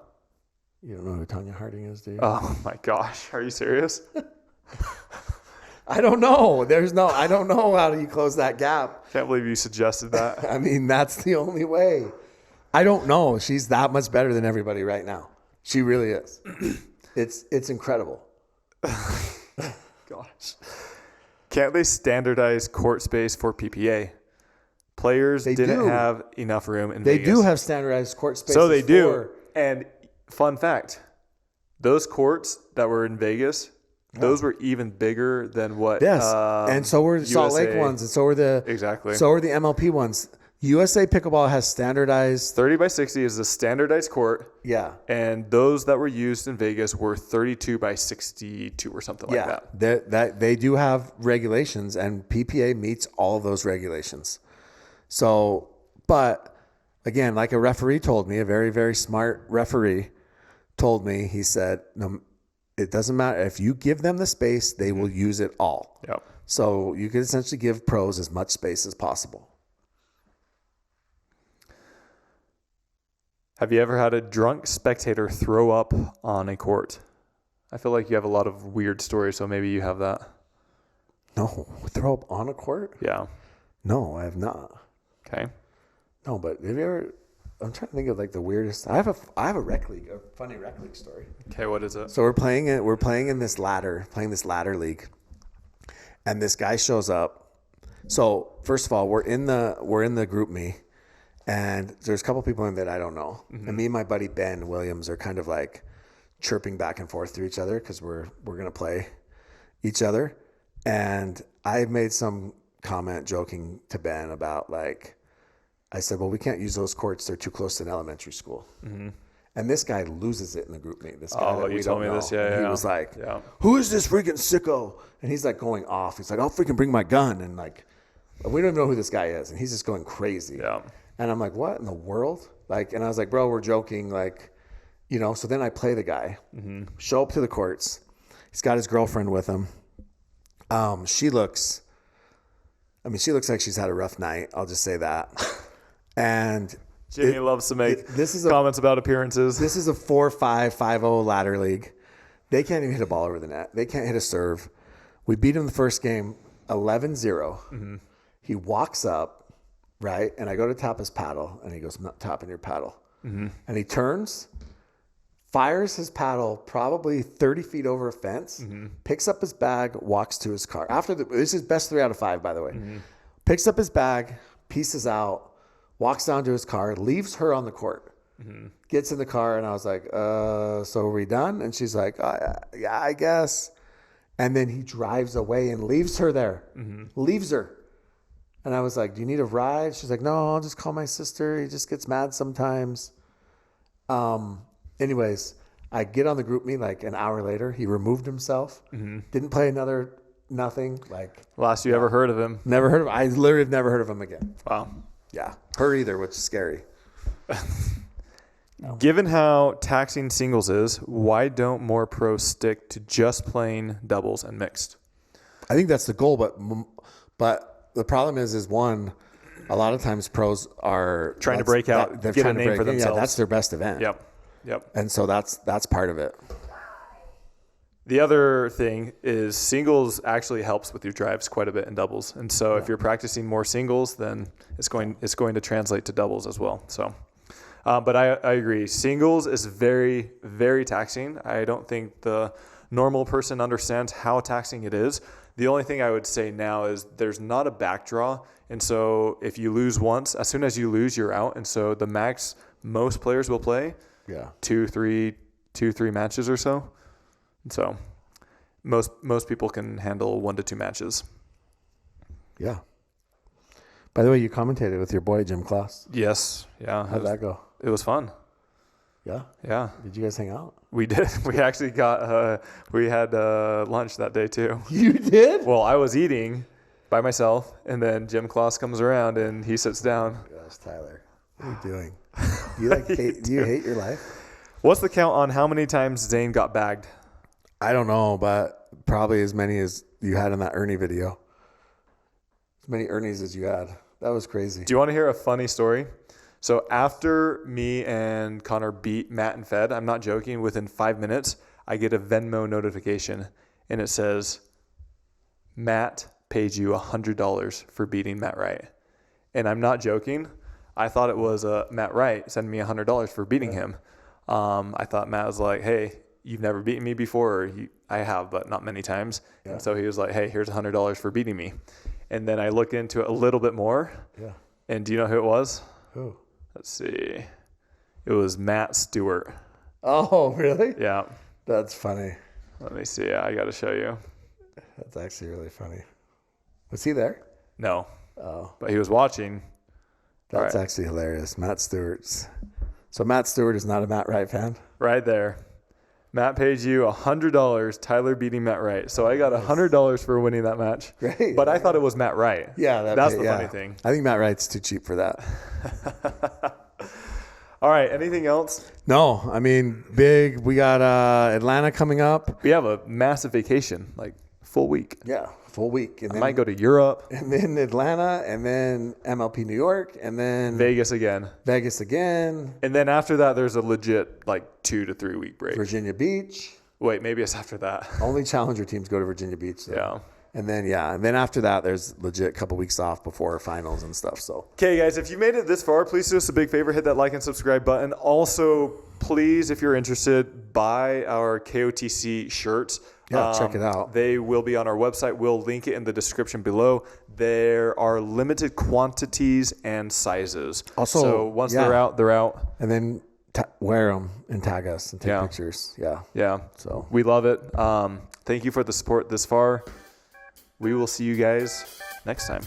You don't know who Tanya Harding is, do you? Oh, my gosh. Are you serious? I don't know. I don't know how do you close that gap. Can't believe you suggested that. I mean, that's the only way. I don't know. She's that much better than everybody right now. She really is. It's incredible. Gosh. Can't they standardize court space for PPA? Players didn't have enough room in Vegas. They do have standardized court spaces. So they do. And fun fact, those courts that were in Vegas, those were even bigger than what. Yes, and so were the Salt Lake ones, and so were the MLP ones. USA Pickleball has standardized 30 by 60 is the standardized court. Yeah, and those that were used in Vegas were 32 by 62 or something like that. That they do have regulations, and PPA meets all of those regulations. So, but again, like a referee told me, a very, very smart referee told me, he said, no, it doesn't matter. If you give them the space, they will use it all. Yep. So you can essentially give pros as much space as possible. Have you ever had a drunk spectator throw up on a court? I feel like you have a lot of weird stories, so maybe you have that. No. Throw up on a court? Yeah. No, I have not. Okay. No, but have you ever... I'm trying to think of like the weirdest... I have a rec league, a funny rec league story. Okay, what is it? So we're playing this ladder league. And this guy shows up. So first of all, we're in the group me. And there's a couple people in that I don't know. Mm-hmm. And me and my buddy Ben Williams are kind of like chirping back and forth to each other because we're going to play each other. And I made some comment joking to Ben about like, I said, well, we can't use those courts. They're too close to an elementary school. Mm-hmm. And this guy loses it in the group meet. This guy that you told me this. Yeah, he was like, who is this freaking sicko? And he's like going off. He's like, I'll freaking bring my gun. And like, we don't even know who this guy is. And he's just going crazy. Yeah. And I'm like, what in the world? Like, and I was like, bro, we're joking. Like, you know, so then I play the guy, show up to the courts. He's got his girlfriend with him. She looks like she's had a rough night. I'll just say that. And Jimmy loves to make comments about appearances. This is a 4-5, 5-0 ladder league. They can't even hit a ball over the net. They can't hit a serve. We beat him the first game 11-0. Mm-hmm. He walks up. Right. And I go to tap his paddle and he goes, I'm not tapping your paddle. Mm-hmm. And he turns, fires his paddle probably 30 feet over a fence, picks up his bag, walks to his car. This is best 3 out of 5, by the way. Mm-hmm. Picks up his bag, pieces out, walks down to his car, leaves her on the court, gets in the car. And I was like, so are we done? And she's like, yeah, I guess. And then he drives away and leaves her there, leaves her. And I was like, do you need a ride? She's like, no, I'll just call my sister. He just gets mad sometimes. Anyways, I get on the group meet like an hour later. He removed himself. Mm-hmm. Didn't play nothing. Like last you ever heard of him? Never heard of him. I literally have never heard of him again. Wow. Yeah. Her either, which is scary. Given how taxing singles is, why don't more pros stick to just playing doubles and mixed? I think that's the goal, but the problem is one, a lot of times pros are trying to break out, get a name for themselves. Yeah, that's their best event. Yep. And so that's part of it. The other thing is singles actually helps with your drives quite a bit in doubles. And so if you're practicing more singles, then it's going to translate to doubles as well. So, but I agree. Singles is very, very taxing. I don't think the normal person understands how taxing it is. The only thing I would say now is there's not a back draw. And so if you lose once, as soon as you lose, you're out. And so the max most players will play two, three matches or so. And so most people can handle 1 to 2 matches. Yeah. By the way, you commentated with your boy, Jim Klaus. Yes. Yeah. How'd that go? It was fun. Yeah? Yeah. Did you guys hang out? We did. We actually we had lunch that day too. You did? Well, I was eating by myself, and then Jim Klaus comes around and he sits down. Gosh, Tyler, what are you doing? Do you hate your life? What's the count on how many times Zane got bagged? I don't know, but probably as many as you had in that Ernie video. As many Ernies as you had. That was crazy. Do you want to hear a funny story? So after me and Connor beat Matt and Fed, I'm not joking, within 5 minutes, I get a Venmo notification, and it says, Matt paid you $100 for beating Matt Wright. And I'm not joking. I thought it was Matt Wright sending me $100 for beating him. I thought Matt was like, hey, you've never beaten me before. Or I have, but not many times. Yeah. And so he was like, hey, here's $100 for beating me. And then I look into it a little bit more. Yeah. And do you know who it was? Who? Let's see. It was Matt Stewart. Oh, really? Yeah. That's funny. Let me see. I got to show you. That's actually really funny. Was he there? No. Oh. But he was watching. That's actually hilarious. Matt Stewart's. So Matt Stewart is not a Matt Wright fan? Right there. Matt paid you $100. Tyler beating Matt Wright. So I got $100 for winning that match. Great. But I thought it was Matt Wright. Yeah. That's the funny thing. I think Matt Wright's too cheap for that. All right. Anything else? No. I mean, big. We got Atlanta coming up. We have a massive vacation, like full week. Yeah. Full week. And I might go to Europe. And then Atlanta, and then MLP New York, and then Vegas again. And then after that, there's a legit like 2 to 3 week break. Virginia Beach. Wait, maybe it's after that. Only challenger teams go to Virginia Beach. So. Yeah. And then after that, there's legit a couple weeks off before finals and stuff. So Okay, guys, if you made it this far, please do us a big favor. Hit that like and subscribe button. Also, please, if you're interested, buy our KOTC shirts. Yeah, check it out. They will be on our website. We'll link it in the description below. There are limited quantities and sizes. Also, so once they're out, they're out. And then wear them and tag us and take pictures. Yeah. Yeah. So we love it. Thank you for the support this far. We will see you guys next time.